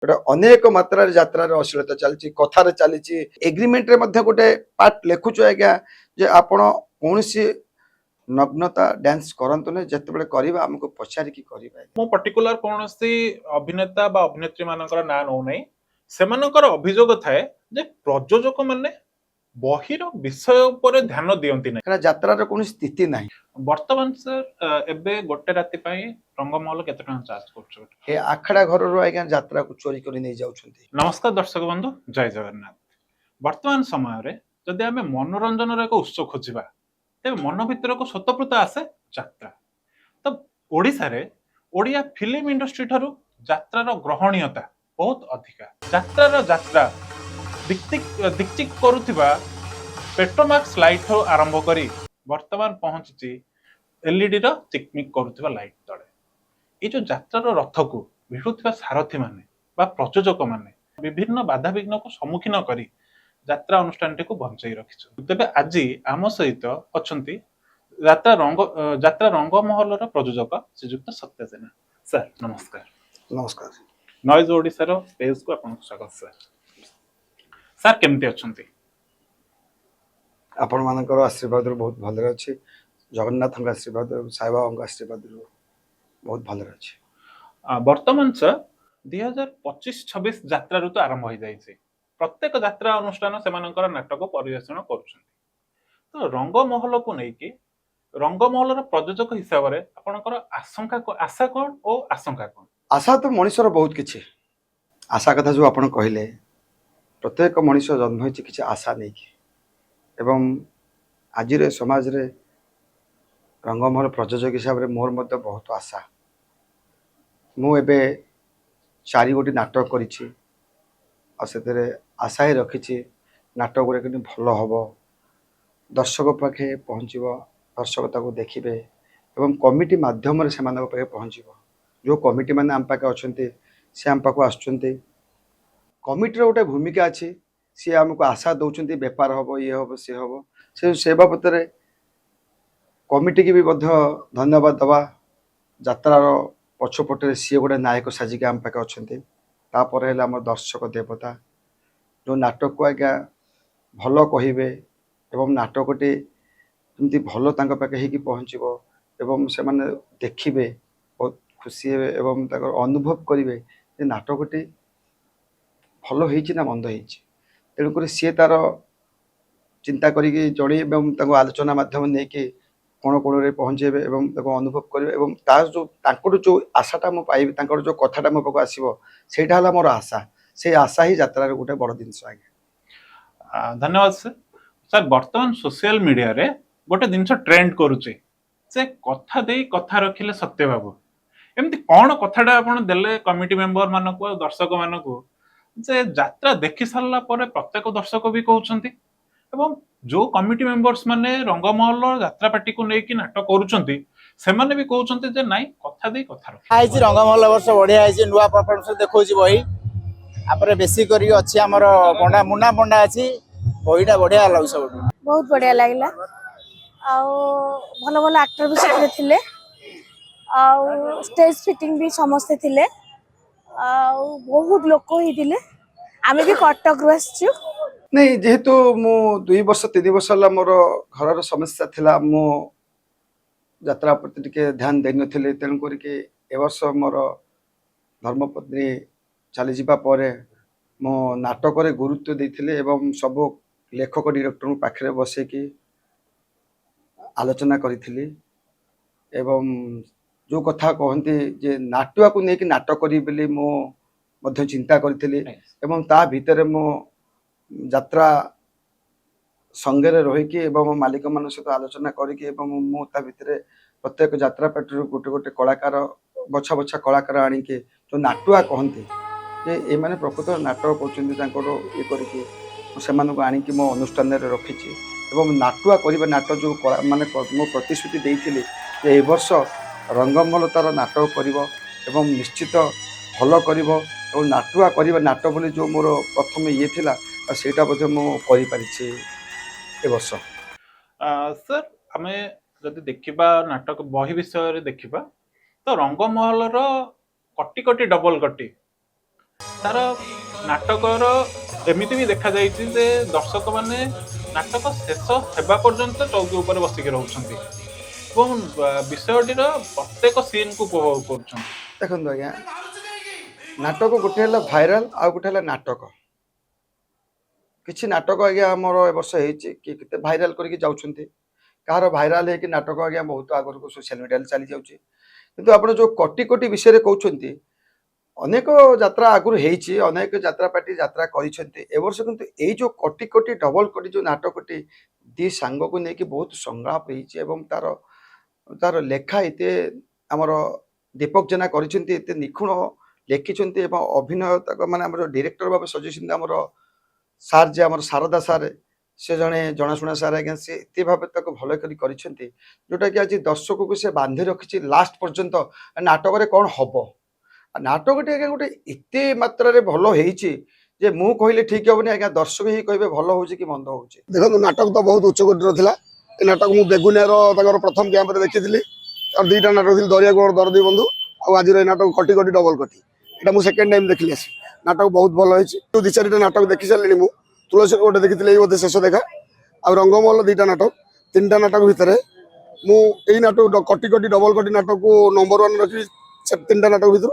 गोटे अनेक मात्रा यात्रा अश्लीलता चलती कथार चली एग्रीमेंट गोटे पार्ट लिखुच आज्ञा जे आपण कौन नग्नता डांस करंतु ने जते करबा हमको पचारिकी करबा मो पर्टिकुलर कोनोसी अभिनेता बा अभिनेत्री मानकर ना नो नै सेमानकर अभियोग थाए जे प्रयोजक माने बहिर विषय ऊपर ध्यान दियंती नै यात्रार कौन स्थिति ना वर्तमान सर एबे गोटे राति पई रंगमहल केते टका चार्ज करछो ए आखड़ा घर रो आज्ञा यात्रा को चोरी कर नहीं जाउछंती। नमस्कार दर्शक बंधु जय जगन्नाथ। वर्तमान समय रे जदि आमे मनोरंजन रे को उत्सव खोजिबा तेबे मन भितर को स्वतःप्रत आसे यात्रा। तो ओडिसा रे ओडिया फिल्म इंडस्ट्री ठारू यात्रार ग्रहणीयता बहुत अधिका। यात्रार यात्रा दिक्चिक करुथिबा पेट्रोमार्क स्लाइड ठारू आरंभ करी वर्तमान पहुंची एलईडी रो चिकमिक करुथिबा लाइट तळे ए जो यात्रार रथ को भिड़ुथिबा सारथी माने बा प्रयोजक माने विभिन्न बाधा विघ्न को सम्मुखीन करी यात्रा अनुष्ठान को बंचाई रखिछ। तेबे आज आम सहित अछंती यात्रा रंगमहल प्रयोजक श्रीजुक्त सत्य जेना। सर नमस्कार। नमस्कार। नॉइज ओडिसा रो पेज को आपन स्वागत सर। सर केमती अछंती? आपण मानकर आशीर्वाद बहुत भलरे अछि। जगन्नाथ आशीर्वाद साई बाबा आशीर्वाद बहुत भलरे अछि। वर्तमान सर 2025-26 यात्रा ऋतु आरंभ हो जाइए। प्रत्येक यात्रा अनुष्ठान से नाटक परिवेषण करुछन। तो रंगमहल को लेकिन रंगमहल प्रयोजक हिसाब से आपनकर आशंका आशा कौन और आशंका कौन? आशा तो मनुष्यर बहुत किछि आशा कथा जो आपण कहले प्रत्येक मनुष्य जन्म होइछि किछि आशा नहीं कि एवं आज रे समाज रे रंगमहल प्रयोजक हिसाब से मोर मध्य बहुत आशा। मु एबे 4 गोटी नाटक करिछि आ सेतरे आशा ही रखिछि नाटक गुरे कि भल हबो दर्शक पाखे पहुँचब दर्शक ताको देखिबे एवं कमिटी माध्यम से पाखे पहुँचब जो कमिटी माने आम पाखे अछंती से आम पाखु आछंती कमिटीर गोटे भूमिका अच्छी सी आमको आशा दौरान बेपार हम ये हम सी हम से बाबद कमिटी की भी धन्यवाद दवा। यात्रार पछपटे सी गोटे नायक साजिक आम पाखे अच्छा आम दर्शक देवता जो नाटक को आज्ञा भल कहे एवं नाटकटी जमी भल पाखे ही पहुँचब एवं से देखिए बहुत खुशी हे एवं अनुभव करेंगे नाटकटी भल हो मंद हो तेणुक सी तार चिंता करी जड़े आलोचना माध्यम नहीं कि कोण कोण पहुँचे अनुभव करेंगे जो आशाटा मुझे पाइबी जो कथाटा मो पाक आसो सेटा मोर आशा से आशा ही यात्रा गोटे बड़ जिनस। आज्ञा धन्यवाद सर। सर वर्तमान सोशल मीडिया रे गोटे जिनस ट्रेंड करुचे से कथा दे कथा रखिले सत्य बाबू एमती कौन कथाटा आपण देले कमिटी मेंबर मानक दर्शक मानक जे यात्रा देखि सारला परे प्रत्येक दर्शक भी कहउछंती एवं जो कमिटी मेंबर्स माने रंगमहल यात्रा पार्टी को लेकिन नाटक करूछंती से माने भी कहउछंती जे नाइ कथा दे कथा रख आइछि रंगमहल वर्ष बढ़िया आइछि नुवा परफॉर्मेंस देखौछि बही आपरे बेसी करी अछि हमर बंडा मुन्ना बंडा अछि बहीटा बढ़िया लागु सब बहुत बढ़िया लागला आ भलो भलो एक्टर भी सब थिले आ स्टेज फिटिंग भी समस्त थिले आ बहुत लोक ही थिले आमे भी कटक रु आछछु नहीं जेहेतु मु 2 वर्ष 3 वर्ष ला मोर घर समस्या थिला मो यात्रा प्रति टिके ध्यान दे नथिले तेन करके ए वर्ष मोर धर्मपत्नी चली जिबा परे मो नाटक रे गुरुत्व देथिले एवं सब लेखक डायरेक्टर पाखरे बसे कि आलोचना करिथिली एवं जो कथा कहती जे नाटुआ को लेकिन नाटक करी बेली मो मध्य चिंता करिथिली एवं ता भितर मो यात्रा संगे रहीकि एवं मालिक मान सहित आलोचना करके एवं मु ता भितर प्रत्येक यात्रा पेटर गोटे गोटे कलाकार बछा बछा कलाकार आनिके जो नाटुआ कहती जे ए माने प्रकृत नाटक कर ये करके से आनिकी मो अनुष्ठान रखी एवं नाटुआ करवा नाटक जो माने मो प्रतिश्रुति देइथिली जे ए वर्ष रंगमहल तार नाटक कर निश्चित भल कर नाटुआ करवा नाटक बोली जो मोर प्रथम ये थिला सेटा बोधे मु करि पारिछि ए वर्ष। सर आमे जदि देखिबा नाटक बही विषय रे देखिबा तो रंगमहल रो कटी कटी डबल कटी ତାର ନାଟକର ଏମିତି ବି ଦେଖାଯାଇଛି ଯେ ଦର୍ଶକ ମାନେ ନାଟକ ଶେଷ ହେବା ପର୍ଯ୍ୟନ୍ତ ଚୌକି ଉପରେ ବସିକି ରହୁଛନ୍ତି ଏବଂ ବିଷୟଟିର ପ୍ରତ୍ୟେକ ସିନ୍କୁ ଉପଭୋଗ କରୁଛନ୍ତି। ଦେଖନ୍ତୁ ଆଜ୍ଞା, ନାଟକ ଗୋଟେ ହେଲା ଭାଇରାଲ, ଆଉ ଗୋଟେ ହେଲା ନାଟକ। କିଛି ନାଟକ ଆଜ୍ଞା ଆମର ଏ ବର୍ଷ ହେଇଛି କି କେତେ ଭାଇରାଲ କରିକି ଯାଉଛନ୍ତି, କାହାର ଭାଇରାଲ ହେଇକି ନାଟକ ଆଜ୍ଞା ବହୁତ ଆଗକୁ ସୋସିଆଲ ମିଡ଼ିଆରେ ଚାଲି ଯାଉଛି। କିନ୍ତୁ ଆପଣ ଯୋଉ କୋଟି କୋଟି ବିଷୟରେ କହୁଛନ୍ତି, ଅନେକ ଯାତ୍ରା ଆଗରୁ ହେଇଛି, ଅନେକ ଯାତ୍ରା ପାର୍ଟି ଯାତ୍ରା କରିଛନ୍ତି। ଏ ବର୍ଷ କିନ୍ତୁ ଏଇ ଯୋଉ କୋଟି କୋଟି ଡବଲ କୋଟି ଯୋଉ ନାଟକଟି ଦି ସାଙ୍ଗକୁ ନେଇକି ବହୁତ ସଂଳାପ ହେଇଛି ଏବଂ ତାର ତାର ଲେଖା ଏତେ ଆମର ଦୀପକ ଜେନା କରିଛନ୍ତି, ଏତେ ନିଖୁଣ ଲେଖିଛନ୍ତି ଏବଂ ଅଭିନୟ ତାଙ୍କ ମାନେ ଆମର ଡିରେକ୍ଟର ଭାବେ ସଜେଇଛନ୍ତି ଆମର ସାର୍ ଯେ ଆମର ଶାରଦା ସାର୍, ସେ ଜଣେ ଜଣାଶୁଣା ସାର୍ ଆଜ୍ଞା। ସେ ଏତେ ଭାବେ ତାକୁ ଭଲ କରି କରିଛନ୍ତି ଯୋଉଟାକି ଆଜି ଦର୍ଶକକୁ ସେ ବାନ୍ଧି ରଖିଛି ଲାଷ୍ଟ ପର୍ଯ୍ୟନ୍ତ ନାଟକରେ କ'ଣ ହବ। ନାଟକଟି ଆଜ୍ଞା ଗୋଟେ ଏତେ ମାତ୍ରାରେ ଭଲ ହେଇଛି ଯେ ମୁଁ କହିଲେ ଠିକ ହବନି ଆଜ୍ଞା, ଦର୍ଶକ ହିଁ କହିବେ ଭଲ ହଉଛି କି ମନ୍ଦ ହଉଛି। ଦେଖନ୍ତୁ ନାଟକ ତ ବହୁତ ଉଚ୍ଚକୋଟୀର ଥିଲା। ଏ ନାଟକ ମୁଁ ବେଗୁନିଆର ତାଙ୍କର ପ୍ରଥମ କ୍ୟାମ୍ପରେ ଦେଖିଥିଲି। ତାର ଦୁଇଟା ନାଟକ ଥିଲି, ଦରିଆଗୋଳ ଦରଦୀ ବନ୍ଧୁ, ଆଉ ଆଜିର ଏ ନାଟକ କୋଟି କୋଟି ଡବଲ କୋଟି। এটা ମୁଁ ସେକେଣ୍ଡ ଟାଇମ୍ ଦେଖିଲି ଆସି। ନାଟକ ବହୁତ ଭଲ ହେଇଛି। ଦୁଇ ଚାରିଟା ନାଟକ ଦେଖି ସାରିଲିଣି ମୁଁ। ତୁଳସୀ ଗୋଟେ ଦେଖିଥିଲି, ଏଇ ବୋଧେ ଶେଷ ଦେଖା। ଆଉ ରଙ୍ଗମହଲ ଦୁଇଟା ନାଟକ, ତିନିଟା ନାଟକ ଭିତରେ ମୁଁ ଏଇ ନାଟକ କୋଟି କୋଟି ଡବଲ କୋଟି ନାଟକକୁ ନମ୍ବର 1 ରଖିବି ସେ ତିନିଟା ନାଟକ ଭିତରୁ।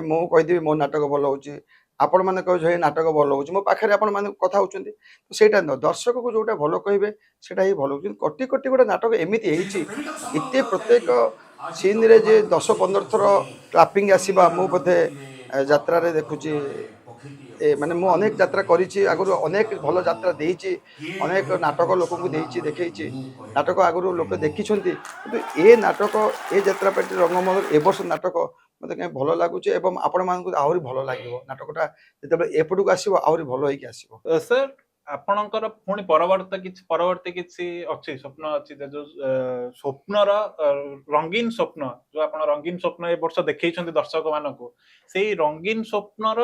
ମୁଁ କହିଦେବି ମୋ ନାଟକ ଭଲ ହଉଛି, ଆପଣମାନେ କହିବେ ନାଟକ ଭଲ ହଉଛି, ମୋ ପାଖରେ ଆପଣମାନେ କଥା ହଉଛନ୍ତି। ସେଇଟା ନୁହଁ, ଦର୍ଶକକୁ ଯୋଉଟା ଭଲ କହିବେ ସେଟା ହିଁ ଭଲ ହଉଛି। କୋଟି କୋଟି ଗୋଟେ ନାଟକ ଏମିତି ହେଇଛି, ଏତେ ପ୍ରତ୍ୟେକ ସିନ୍ରେ ଯେ 10-15 ଥର କ୍ଲାପିଂ ଆସିବା। ମୁଁ ବୋଧେ ଯାତ୍ରାରେ ଦେଖୁଛି, ମାନେ ମୁଁ ଅନେକ ଯାତ୍ରା କରିଛି ଆଗରୁ, ଅନେକ ଭଲ ଯାତ୍ରା ଦେଇଛି, ଅନେକ ନାଟକ ଲୋକଙ୍କୁ ଦେଇଛି, ଦେଖେଇଛି। ନାଟକ ଆଗରୁ ଲୋକ ଦେଖିଛନ୍ତି, କିନ୍ତୁ ଏ ନାଟକ, ଏ ଯାତ୍ରା ପାର୍ଟି ରଙ୍ଗମହଲ ଏ ବର୍ଷ ନାଟକ ମୋତେ କାହିଁ ଭଲ ଲାଗୁଛି ଏବଂ ଆପଣମାନଙ୍କୁ ଆହୁରି ଭଲ ଲାଗିବ। ନାଟକଟା ଯେତେବେଳେ ଏପଟକୁ ଆସିବ ଆହୁରି ଭଲ ହେଇକି ଆସିବ। ସାର୍, ଆପଣଙ୍କର ପୁଣି ପରବର୍ତ୍ତୀ କିଛି ଅଛି ସ୍ୱପ୍ନ ଅଛି ଯେ ଯୋଉ ସ୍ୱପ୍ନର ରଙ୍ଗୀନ ସ୍ୱପ୍ନ, ଯୋଉ ଆପଣ ରଙ୍ଗୀନ ସ୍ୱପ୍ନ ଏ ବର୍ଷ ଦେଖେଇଛନ୍ତି ଦର୍ଶକ ମାନଙ୍କୁ, ସେଇ ରଙ୍ଗୀନ ସ୍ୱପ୍ନର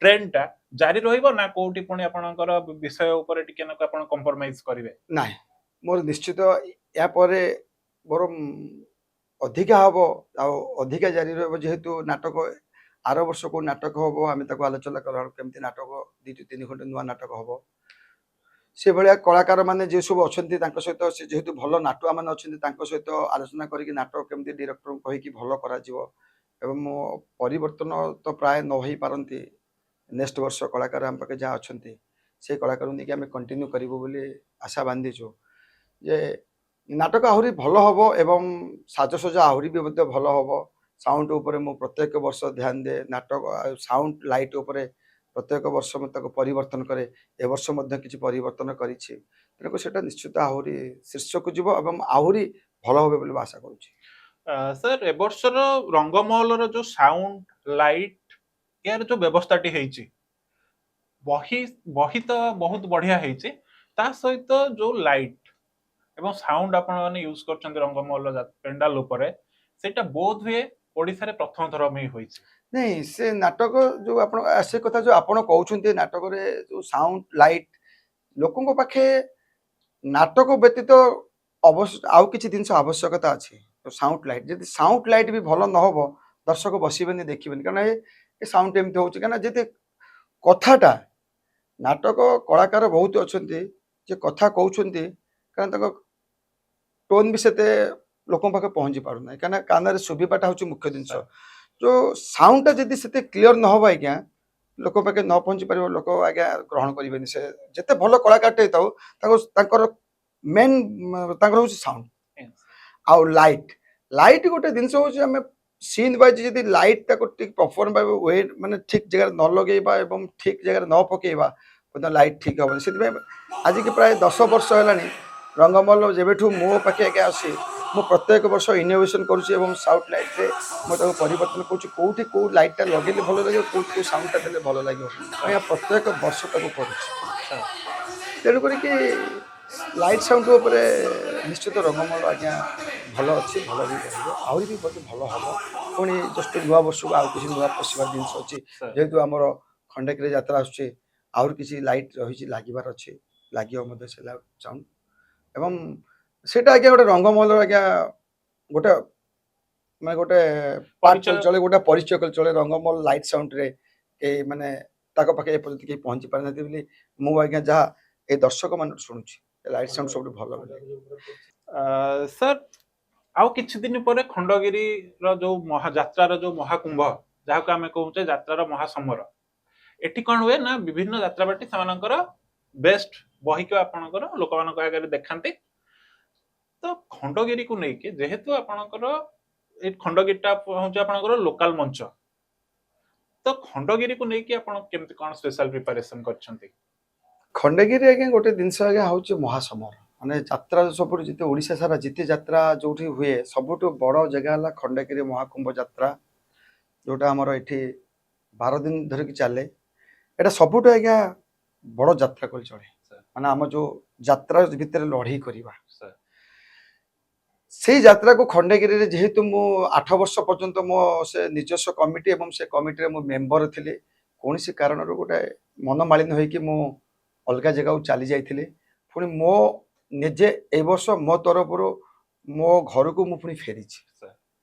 ଟ୍ରେଣ୍ଡଟା ଜାରି ରହିବ ନା କୋଉଠି ପୁଣି ଆପଣଙ୍କର ବିଷୟ ଉପରେ ଟିକେ ନାକୁ ଆପଣ କମ୍ପ୍ରମାଇଜ କରିବେ? ନାହିଁ, ମୋର ନିଶ୍ଚିତ ଏହା ପରେ ମୋର ଅଧିକା ହବ ଆଉ ଅଧିକା ଜାରି ରହିବ। ଯେହେତୁ ନାଟକ ଆର ବର୍ଷ କୋଉ ନାଟକ ହବ ଆମେ ତାକୁ ଆଲୋଚନା କଲା କେମିତି ନାଟକ 2-3 ଖଣ୍ଡେ ନୂଆ ନାଟକ ହବ। ସେଭଳିଆ କଳାକାର ମାନେ ଯେ ସବୁ ଅଛନ୍ତି ତାଙ୍କ ସହିତ, ସେ ଯେହେତୁ ଭଲ ନାଟୁଆ ମାନେ ଅଛନ୍ତି ତାଙ୍କ ସହିତ ଆଲୋଚନା କରିକି ନାଟକ କେମିତି ଡିରେକ୍ଟରଙ୍କୁ କହିକି ଭଲ କରାଯିବ। ଏବଂ ପରିବର୍ତ୍ତନ ତ ପ୍ରାୟ ନ ହେଇପାରନ୍ତି, ନେକ୍ସଟ ବର୍ଷ କଳାକାର ଆମ ପାଖେ ଯାହା ଅଛନ୍ତି ସେ କଳାକାରଙ୍କୁ ନେଇକି ଆମେ କଣ୍ଟିନ୍ୟୁ କରିବୁ ବୋଲି ଆଶା ବାନ୍ଧିଛୁ ଯେ ନାଟକ ଆହୁରି ଭଲ ହବ ଏବଂ ସାଜସଜ୍ଜା ଆହୁରି ବି ମଧ୍ୟ ଭଲ ହବ। ସାଉଣ୍ଡ ଉପରେ ମୁଁ ପ୍ରତ୍ୟେକ ବର୍ଷ ଧ୍ୟାନ ଦିଏ, ନାଟକ ସାଉଣ୍ଡ ଲାଇଟ୍ ଉପରେ ପ୍ରତ୍ୟେକ ବର୍ଷ ମୁଁ ତାକୁ ପରିବର୍ତ୍ତନ କରେ। ଏ ବର୍ଷ ମଧ୍ୟ କିଛି ପରିବର୍ତ୍ତନ କରିଛି, ତେଣୁ ସେଟା ନିଶ୍ଚିତ ଆହୁରି ଶୀର୍ଷକୁ ଯିବ ଏବଂ ଆହୁରି ଭଲ হবে ବୋଲି ଆଶା କରୁଛି। ସାର୍, ଏ ବର୍ଷର ରଙ୍ଗମହଲର ଯୋଉ ସାଉଣ୍ଡ ଲାଇଟ୍ ଏହାର ଯୋଉ ବ୍ୟବସ୍ଥାଟି ହେଇଛି, ବହି ତ ବହୁତ ବଢିଆ ହେଇଛି, ତା ସହିତ ଯୋଉ ଲାଇଟ୍ ଏବଂ ସାଉଣ୍ଡ ଆପଣ ମାନେ ୟୁଜ କରୁଛନ୍ତି ରଙ୍ଗମହଲ ପେଣ୍ଡାଲ ଉପରେ, ସେଇଟା ବୋଧ ହୁଏ ଓଡିଶାରେ ପ୍ରଥମ ଥର ପାଇଁ ହୋଇଛି। ନାଇଁ, ସେ ନାଟକ ଯୋଉ ଆପଣ ସେ କଥା ଯୋଉ ଆପଣ କହୁଛନ୍ତି, ନାଟକରେ ଯୋଉ ସାଉଣ୍ଡ ଲାଇଟ୍ ଲୋକଙ୍କ ପାଖେ ନାଟକ ବ୍ୟତୀତ ଆଉ କିଛି ଜିନିଷ ଆବଶ୍ୟକତା ଅଛି। ସାଉଣ୍ଡ ଲାଇଟ୍, ଯଦି ସାଉଣ୍ଡ ଲାଇଟ୍ ବି ଭଲ ନହବ ଦର୍ଶକ ବସିବେନି, ଦେଖିବେନି। କାରଣ ଏ ସାଉଣ୍ଡ ଏମିତି ହଉଛି, କାରଣ ଯଦି କଥାଟା, ନାଟକ କଳାକାର ବହୁତ ଅଛନ୍ତି ଯେ କଥା କହୁଛନ୍ତି, କାରଣ ତାଙ୍କ ଟୋନ୍ ବି ସେତେ ଲୋକଙ୍କ ପାଖେ ପହଞ୍ଚି ପାରୁନାହିଁ, କାରଣ କାନରେ ଶୁଭିବାଟା ହଉଛି ମୁଖ୍ୟ ଜିନିଷ। ଯୋଉ ସାଉଣ୍ଡଟା ଯଦି ସେତେ କ୍ଲିଅର ନ ହବ ଆଜ୍ଞା, ଲୋକ ପାଖେ ନ ପହଞ୍ଚି ପାରିବ, ଲୋକ ଆଜ୍ଞା ଗ୍ରହଣ କରିବେନି। ସେ ଯେତେ ଭଲ କଳାକାରଟେ ହେଇଥାଉ, ତାଙ୍କର ମେନ୍ ତାଙ୍କର ହଉଛି ସାଉଣ୍ଡ ଆଉ ଲାଇଟ୍। ଲାଇଟ୍ ଗୋଟେ ଜିନିଷ ହଉଛି, ଆମେ ସିନ୍ ୱାଇଜ୍ ଯଦି ଲାଇଟ୍ ତାକୁ ଠିକ ପରଫର୍ମ ୱେଟ୍ ମାନେ ଠିକ ଜାଗାରେ ନ ଲଗେଇବା ଏବଂ ଠିକ ଜାଗାରେ ନ ପକେଇବା ମଧ୍ୟ ଲାଇଟ୍ ଠିକ ହବନି। ସେଥିପାଇଁ ଆଜିକି ପ୍ରାୟ 10 ବର୍ଷ ହେଲାଣି ରଙ୍ଗମହଲ ଯେବେଠୁ ମୋ ପାଖେ ଆଜ୍ଞା ଅଛି, ମୁଁ ପ୍ରତ୍ୟେକ ବର୍ଷ ଇନୋଭେସନ୍ କରୁଛି ଏବଂ ସାଉଣ୍ଡ ଲାଇଟ୍ରେ ମୁଁ ତାକୁ ପରିବର୍ତ୍ତନ କରୁଛି। କେଉଁଠି କେଉଁ ଲାଇଟ୍ଟା ଲଗେଇଲେ ଭଲ ଲାଗିବ, କେଉଁଠି କେଉଁ ସାଉଣ୍ଡଟା ଦେଲେ ଭଲ ଲାଗିବ, ଆଜ୍ଞା ପ୍ରତ୍ୟେକ ବର୍ଷ ତାକୁ କରୁଛି। ତେଣୁ କରିକି ଲାଇଟ୍ ସାଉଣ୍ଡ ଉପରେ ନିଶ୍ଚିତ ରଙ୍ଗମହଲ ଆଜ୍ଞା ଭଲ ଅଛି, ଭଲ ବି ରହିବ, ଆହୁରି ବି ମଧ୍ୟ ଭଲ ହବ। ପୁଣି ଜଷ୍ଟ ନୂଆ ବର୍ଷକୁ ଆଉ କିଛି ନୂଆ ପଶିବାର ଜିନିଷ ଅଛି। ଯେହେତୁ ଆମର ଖଣ୍ଡଗିରି ଯାତ୍ରା ଆସୁଛି, ଆହୁରି କିଛି ଲାଇଟ୍ ରହିଛି, ଲାଗିବାର ଅଛି, ଲାଗିବ ମଧ୍ୟ ସେ ସାଉଣ୍ଡ। ଏବଂ ସେଇଟା ଆଜ୍ଞା ଗୋଟେ ରଙ୍ଗମହଲ ଆଜ୍ଞା ଗୋଟେ ମାନେ ଗୋଟେ ପାର୍ଟ ପରିଚୟ। ଚଳେ, ଗୋଟେ ପରିଚୟ ଚଳେ ରଙ୍ଗମହଲ ଲାଇଟ୍ ସାଉଣ୍ଡରେ କେହି ମାନେ ତାଙ୍କ ପାଖେ ଏପର୍ଯ୍ୟନ୍ତ କେହି ପହଞ୍ଚି ପାରିନାହାନ୍ତି ବୋଲି ମୁଁ ଆଜ୍ଞା ଯାହା ଏ ଦର୍ଶକମାନଙ୍କୁ ଶୁଣୁଛି ଲାଇଟ୍ ସାଉଣ୍ଡ ସବୁଠୁ ଭଲ ବୋଲି। ସାର୍ ଆଉ କିଛି ଦିନ ପରେ ଖଣ୍ଡଗିରିର ଯୋଉ ଯାତ୍ରାର ଯୋଉ ମହାକୁମ୍ଭ ଯାହାକୁ ଆମେ କହୁଛେ ଯାତ୍ରାର ମହାସମର, ଏଠି କଣ ହୁଏ ନା ବିଭିନ୍ନ ଯାତ୍ରାପାର୍ଟି ସେମାନଙ୍କର ବେଷ୍ଟ ବହିକୁ ଆପଣଙ୍କର ଲୋକମାନଙ୍କ ଆଗରେ ଦେଖାନ୍ତି। ତ ଖଣ୍ଡଗିରିକୁ ନେଇକି ଯେହେତୁ ଆପଣଙ୍କର ଏଇ ଖଣ୍ଡଗିରିଟା ହଉଛି ଆପଣଙ୍କର ଲୋକାଲ ମଞ୍ଚ, ତ ଖଣ୍ଡଗିରିକୁ ନେଇକି ଆପଣ କେମିତି କଣ ସ୍ପେଶାଲ ପ୍ରିପାରେସନ କରିଛନ୍ତି? ଖଣ୍ଡଗିରି ଆଜ୍ଞା ଗୋଟେ ଜିନିଷ ଆଜ୍ଞା ହଉଛି ମହାସମର, ମାନେ ଯାତ୍ରା ସବୁଠୁ ଯେତେ ଓଡ଼ିଶା ସାରା ଯେତେ ଯାତ୍ରା ଯୋଉଠି ହୁଏ ସବୁଠୁ ବଡ଼ ଜାଗା ହେଲା ଖଣ୍ଡଗିରି ମହାକୁମ୍ଭ ଯାତ୍ରା, ଯୋଉଟା ଆମର ଏଠି 12 ଦିନ ଧରିକି ଚାଲେ। ଏଇଟା ସବୁଠୁ ଆଜ୍ଞା ବଡ଼ ଯାତ୍ରା କରି ଚଳେ, ମାନେ ଆମ ଯୋଉ ଯାତ୍ରା ଭିତରେ ଲଢ଼େଇ କରିବା ସେଇ ଯାତ୍ରାକୁ ଖଣ୍ଡଗିରିରେ ଯେହେତୁ ମୁଁ 8 ବର୍ଷ ପର୍ଯ୍ୟନ୍ତ ମୋ ସେ ନିଜସ୍ୱ କମିଟି ଏବଂ ସେ କମିଟିରେ ମୁଁ ମେମ୍ବର ଥିଲି, କୌଣସି କାରଣରୁ ଗୋଟେ ମନମାଳିନ୍ୟ ହୋଇକି ମୁଁ ଅଲଗା ଜାଗାକୁ ଚାଲି ଯାଇଥିଲି। ପୁଣି ମୋ ନିଜେ ଏ ବର୍ଷ ମୋ ତରଫରୁ ମୋ ଘରକୁ ମୁଁ ପୁଣି ଫେରିଛି।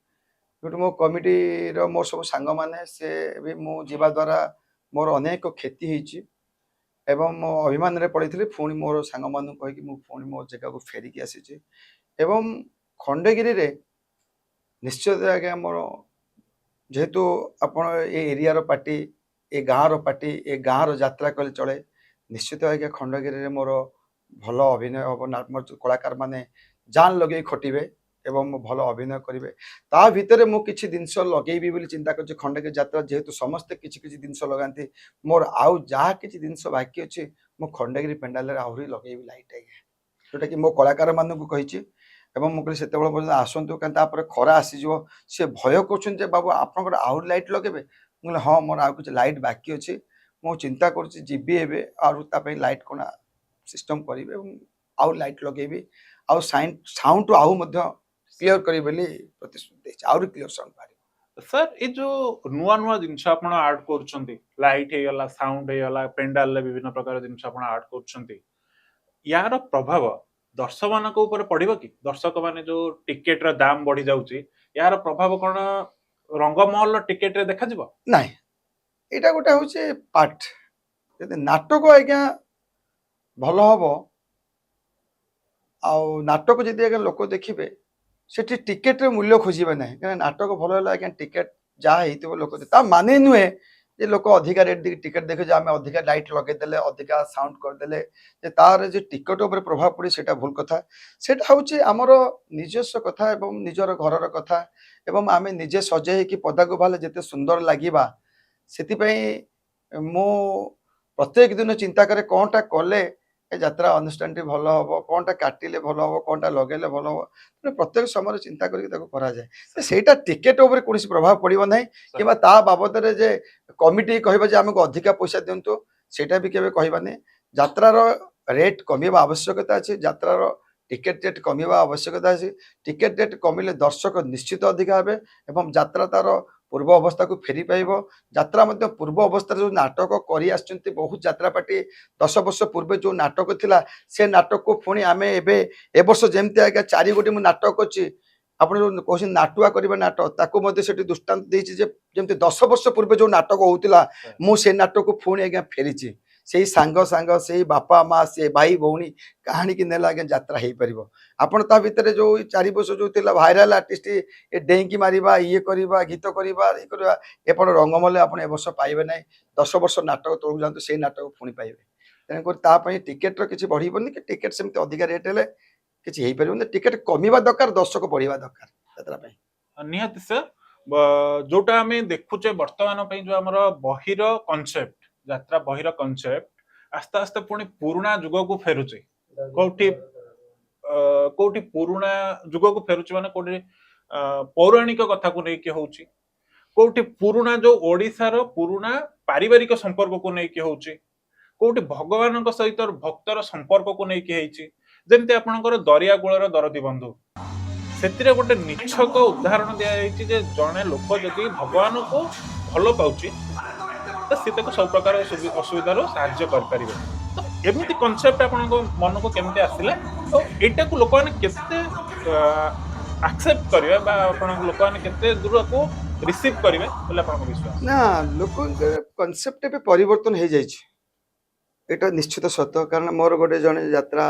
ଯୋଉଠି ମୋ କମିଟିର ମୋ ସବୁ ସାଙ୍ଗମାନେ ସେ ବି ମୁଁ ଯିବା ଦ୍ୱାରା ମୋର ଅନେକ କ୍ଷତି ହେଇଛି ଏବଂ ମୋ ଅଭିମାନରେ ପଡ଼ିଥିଲି। ପୁଣି ମୋର ସାଙ୍ଗମାନଙ୍କୁ କହିକି ମୁଁ ପୁଣି ମୋ ଜାଗାକୁ ଫେରିକି ଆସିଛି ଏବଂ ଖଣ୍ଡଗିରିରେ ନିଶ୍ଚିତ ଆଜ୍ଞା ମୋର ଯେହେତୁ ଆପଣ ଏ ଏରିଆର ପାର୍ଟି, ଏ ଗାଁର ପାର୍ଟି, ଏ ଗାଁର ଯାତ୍ରା କହିଲେ ଚଳେ, ନିଶ୍ଚିତ ଆଜ୍ଞା ଖଣ୍ଡଗିରିରେ ମୋର ଭଲ ଅଭିନୟ ହେବ। ମୋର କଳାକାରମାନେ ଜାନ୍ ଲଗେଇ ଖଟିବେ ଏବଂ ଭଲ ଅଭିନୟ କରିବେ। ତା ଭିତରେ ମୁଁ କିଛି ଜିନିଷ ଲଗେଇବି ବୋଲି ଚିନ୍ତା କରୁଛି। ଖଣ୍ଡଗିରି ଯାତ୍ରା ଯେହେତୁ ସମସ୍ତେ କିଛି କିଛି ଜିନିଷ ଲଗାନ୍ତି, ମୋର ଆଉ ଯାହା କିଛି ଜିନିଷ ବାକି ଅଛି ମୁଁ ଖଣ୍ଡଗିରି ପେଣ୍ଡାଲରେ ଆହୁରି ଲଗେଇବି ଲାଇଟ୍ ଆଜ୍ଞା, ଯୋଉଟାକି ମୋ କଳାକାରମାନଙ୍କୁ କହିଛି। ଏବଂ ମୁଁ କହିଲି ସେତେବେଳେ ପର୍ଯ୍ୟନ୍ତ ଆସନ୍ତୁ, କାରଣ ତାପରେ ଖରା ଆସିଯିବ। ସେ ଭୟ କରୁଛନ୍ତି ଯେ ବାବୁ ଆପଣଙ୍କର ଆହୁରି ଲାଇଟ୍ ଲଗେଇବେ। ମୁଁ କହିଲି ହଁ, ମୋର ଆଉ କିଛି ଲାଇଟ୍ ବାକି ଅଛି, ମୁଁ ଚିନ୍ତା କରୁଛି ଯିବି ଏବେ ଆଉ ତା ପାଇଁ ଲାଇଟ୍ କ'ଣ ସିଷ୍ଟମ୍ କରିବି ଏବଂ ଆଉ ଲାଇଟ୍ ଲଗେଇବି, ଆଉ ସାଉଣ୍ଡ ଆଉ ମଧ୍ୟ କ୍ଲିୟର କରିବି ବୋଲି ପ୍ରତିଶ୍ରୁତି ଦେଇଛି, ଆହୁରି କ୍ଲିୟର ସାଉଣ୍ଡ ବାହାରିବ। ସାର୍ ଏ ଯୋଉ ନୂଆ ନୂଆ ଜିନିଷ ଆପଣ ଆଡ୍ କରୁଛନ୍ତି, ଲାଇଟ୍ ହେଇଗଲା, ସାଉଣ୍ଡ ହେଇଗଲା, ପେଣ୍ଡାଲରେ ବିଭିନ୍ନ ପ୍ରକାର ଜିନିଷ ଆପଣ ଆଡ୍ କରୁଛନ୍ତି, ୟାର ପ୍ରଭାବ ଦର୍ଶକମାନଙ୍କ ଉପରେ ପଡିବ କି? ଦର୍ଶକମାନେ ଯୋଉ ଟିକେଟର ଦାମ ବଢି ଯାଉଛି, ୟାର ପ୍ରଭାବ କଣ ରଙ୍ଗମହଲର ଟିକେଟରେ ଦେଖାଯିବ? ନାଇଁ, ଏଇଟା ଗୋଟେ ହଉଛି ପାର୍ଟ। ଯଦି ନାଟକ ଆଜ୍ଞା ଭଲ ହବ ଆଉ ନାଟକ ଯଦି ଆଜ୍ଞା ଲୋକ ଦେଖିବେ, ସେଠି ଟିକେଟରେ ମୂଲ୍ୟ ଖୋଜିବେ ନାହିଁ, କାରଣ ନାଟକ ଭଲ ହେଲେ ଆଜ୍ଞା ଟିକେଟ ଯାହା ହେଇଥିବ ଲୋକ ତା ମାନେ ନୁହେଁ ଯେ ଲୋକ ଅଧିକା ରେଟ୍ ଦେଇକି ଟିକେଟ ଦେଖେ ଯେ ଆମେ ଅଧିକା ଲାଇଟ୍ ଲଗେଇଦେଲେ ଅଧିକା ସାଉଣ୍ଡ କରିଦେଲେ ଯେ ତାର ଯେ ଟିକେଟ ଉପରେ ପ୍ରଭାବ ପଡ଼େ, ସେଇଟା ଭୁଲ କଥା। ସେଇଟା ହେଉଛି ଆମର ନିଜସ୍ୱ କଥା ଏବଂ ନିଜର ଘରର କଥା ଏବଂ ଆମେ ନିଜେ ସଜେଇ ହେଇକି ପଦାକୁ ବାହାରିଲେ ଯେତେ ସୁନ୍ଦର ଲାଗିବା, ସେଥିପାଇଁ ମୁଁ ପ୍ରତ୍ୟେକ ଦିନ ଚିନ୍ତା କରେ କ'ଣଟା କଲେ ଏ ଯାତ୍ରା ଅନୁଷ୍ଠାନଟି ଭଲ ହବ, କ'ଣଟା କାଟିଲେ ଭଲ ହବ, କ'ଣଟା ଲଗେଇଲେ ଭଲ ହବ। ପ୍ରତ୍ୟେକ ସମୟରେ ଚିନ୍ତା କରିକି ତାକୁ କରାଯାଏ। ସେଇଟା ଟିକେଟ ଉପରେ କୌଣସି ପ୍ରଭାବ ପଡ଼ିବ ନାହିଁ, କିମ୍ବା ତା ବାବଦରେ ଯେ କମିଟି କହିବ ଯେ ଆମକୁ ଅଧିକା ପଇସା ଦିଅନ୍ତୁ, ସେଇଟା ବି କେବେ କହିବାନି। ଯାତ୍ରାର ରେଟ୍ କମିବା ଆବଶ୍ୟକତା ଅଛି, ଯାତ୍ରାର ଟିକେଟ ରେଟ୍ କମିବା ଆବଶ୍ୟକତା ଅଛି। ଟିକେଟ ରେଟ୍ କମିଲେ ଦର୍ଶକ ନିଶ୍ଚିତ ଅଧିକା ହେବେ ଏବଂ ଯାତ୍ରା ତାର ପୂର୍ବ ଅବସ୍ଥାକୁ ଫେରି ପାଇବ। ଯାତ୍ରା ମଧ୍ୟ ପୂର୍ବ ଅବସ୍ଥାରେ ଯେଉଁ ନାଟକ କରି ଆସିଛନ୍ତି ବହୁତ ଯାତ୍ରା ପାର୍ଟି, 10 ବର୍ଷ ପୂର୍ବେ ଯେଉଁ ନାଟକ ଥିଲା ସେ ନାଟକକୁ ପୁଣି ଆମେ ଏବେ ଏ ବର୍ଷ ଯେମିତି ଆଜ୍ଞା 4 ଗୋଟି ମୁଁ ନାଟକ କରିଛି, ଆପଣ ଯେଉଁ କହୁଛନ୍ତି ନାଟୁଆ କରିବା ନାଟକ, ତାକୁ ମଧ୍ୟ ସେଠି ଦୃଷ୍ଟାନ୍ତ ଦେଇଛି ଯେ ଯେମିତି 10 ବର୍ଷ ପୂର୍ବେ ଯେଉଁ ନାଟକ ହଉଥିଲା ମୁଁ ସେ ନାଟକକୁ ପୁଣି ଆଜ୍ଞା ଫେରିଛି। ସେଇ ସାଙ୍ଗ ସେଇ ବାପା ମା, ସେ ଭାଇ ଭଉଣୀ କାହାଣୀକି ନେଲେ ଆଜ୍ଞା ଯାତ୍ରା ହେଇପାରିବ। ଆପଣ ତା ଭିତରେ ଯେଉଁ 4 ବର୍ଷ ଯେଉଁ ଥିଲା ଭାଇରାଲ ଆର୍ଟିଷ୍ଟ, ଏ ଡେଇଁକି ମାରିବା, ଇଏ କରିବା, ଗୀତ କରିବା, ଇଏ କରିବା, ଏପଟ ରଙ୍ଗମହଲ ଆପଣ ଏ ବର୍ଷ ପାଇବେ ନାହିଁ। 10 ବର୍ଷ ନାଟକ ତଳକୁ ଯାଆନ୍ତୁ, ସେଇ ନାଟକ ପୁଣି ପାଇବେ। ତେଣୁକରି ତା ପାଇଁ ଟିକେଟର କିଛି ବଢ଼ିବନି କି ଟିକେଟ ସେମିତି ଅଧିକା ରେଟ୍ ହେଲେ କିଛି ହେଇପାରିବନି। ଟିକେଟ କମିବା ଦରକାର, ଦର୍ଶକ ବଢ଼ିବା ଦରକାର ଯାତ୍ରା ପାଇଁ। ନିହାତି ସାର୍, ଯୋଉଟା ଆମେ ଦେଖୁଛେ ବର୍ତ୍ତମାନ ପାଇଁ ଯୋଉ ଆମର ବହିର କନସେପ୍ଟ, ଯାତ୍ରା ବହିର କନସେପ୍ଟ ଆସ୍ତେ ଆସ୍ତେ ପୁଣି ପୁରୁଣା ଯୁଗକୁ ଫେରୁଛି। କୋଉଠି ପୁରୁଣା ଯୁଗକୁ ଫେରୁଛି ମାନେ କୋଉଠି ପୌରାଣିକ କଥାକୁ ନେଇକି ହଉଛି, କୋଉଠି ପୁରୁଣା ଯୋଉ ଓଡିଶାର ପୁରୁଣା ପାରିବାରିକ ସମ୍ପର୍କକୁ ନେଇକି ହଉଛି, କୋଉଠି ଭଗବାନଙ୍କ ସହିତ ଭକ୍ତର ସମ୍ପର୍କକୁ ନେଇକି ହେଇଛି। ଯେମିତି ଆପଣଙ୍କର ଦରିଆ କୂଳର ଦରଦୀ ବନ୍ଧୁ, ସେଥିରେ ଗୋଟେ ନିଛକ ଉଦାହରଣ ଦିଆଯାଇଛି ଯେ ଜଣେ ଲୋକ ଯଦି ଭଗବାନଙ୍କୁ ଭଲ ପାଉଛି ତ ସେ ତାକୁ ସବୁ ପ୍ରକାର ଅସୁବିଧାରୁ ସାହାଯ୍ୟ କରିପାରିବେ। ତ ଏମିତି କନସେପ୍ଟ ଆପଣଙ୍କ ମନକୁ କେମିତି ଆସିଲା, ଆଉ ଏଇଟାକୁ ଲୋକମାନେ କେତେ ଆକ୍ସେପ୍ଟ କରିବେ ବା ଆପଣଙ୍କ ଲୋକମାନେ କେତେ ଦୂରକୁ ରିସିଭ୍ କରିବେ ବୋଲି ଆପଣଙ୍କ ବିଶ୍ୱାସ? ନା ଲୋକଙ୍କ କନସେପ୍ଟ ଏବେ ପରିବର୍ତ୍ତନ ହେଇଯାଇଛି, ଏଇଟା ନିଶ୍ଚିତ ସତ। କାରଣ ମୋର ଗୋଟେ ଜଣେ ଯାତ୍ରା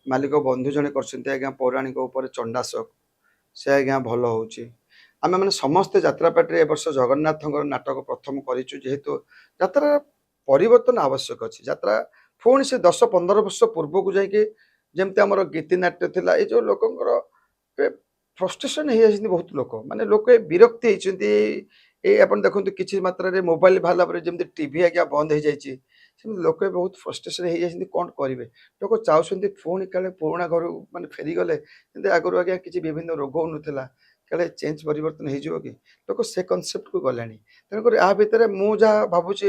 ମାଲିକ ବନ୍ଧୁ ଜଣେ କରିଛନ୍ତି ଆଜ୍ଞା ପୌରାଣିକ ଉପରେ ଚଣ୍ଡାଶୋକ, ସେ ଆଜ୍ଞା ଭଲ ହେଉଛି। ଆମେ ମାନେ ସମସ୍ତେ ଯାତ୍ରାପାଟିରେ ଏ ବର୍ଷ ଜଗନ୍ନାଥଙ୍କର ନାଟକ ପ୍ରଥମ କରିଛୁ, ଯେହେତୁ ଯାତ୍ରା ପରିବର୍ତ୍ତନ ଆବଶ୍ୟକ ଅଛି। ଯାତ୍ରା ପୁଣି ସେ 10-15 ବର୍ଷ ପୂର୍ବକୁ ଯାଇକି ଯେମିତି ଆମର ଗୀତିନାଟ୍ୟ ଥିଲା, ଏଇ ଯେଉଁ ଲୋକଙ୍କର ଫ୍ରଷ୍ଟ୍ରେସନ୍ ହେଇଯାଇଛନ୍ତି ବହୁତ ଲୋକ, ମାନେ ଲୋକ ବିରକ୍ତି ହେଇଛନ୍ତି। ଏଇ ଆପଣ ଦେଖନ୍ତୁ କିଛି ମାତ୍ରାରେ ମୋବାଇଲ ବାହାରିଲା ପରେ ଯେମିତି ଟିଭି ଆଜ୍ଞା ବନ୍ଦ ହେଇଯାଇଛି, ସେମିତି ଲୋକ ବହୁତ ଫ୍ରଷ୍ଟ୍ରେସନ୍ ହେଇଯାଇଛନ୍ତି। କ'ଣ କରିବେ? ଲୋକ ଚାହୁଁଛନ୍ତି ପୁଣି କାଳେ ପୁରୁଣା ଘରକୁ ମାନେ ଫେରିଗଲେ ଯେମିତି ଆଗରୁ ଆଜ୍ଞା କିଛି ବିଭିନ୍ନ ରୋଗ ହଉନଥିଲା, କାଳେ ଚେଞ୍ଜ ପରିବର୍ତ୍ତନ ହେଇଯିବ କି, ଲୋକ ସେ କନସେପ୍ଟକୁ ଗଲେଣି। ତେଣୁକରି ଆ ଭିତରେ ମୁଁ ଯାହା ଭାବୁଛି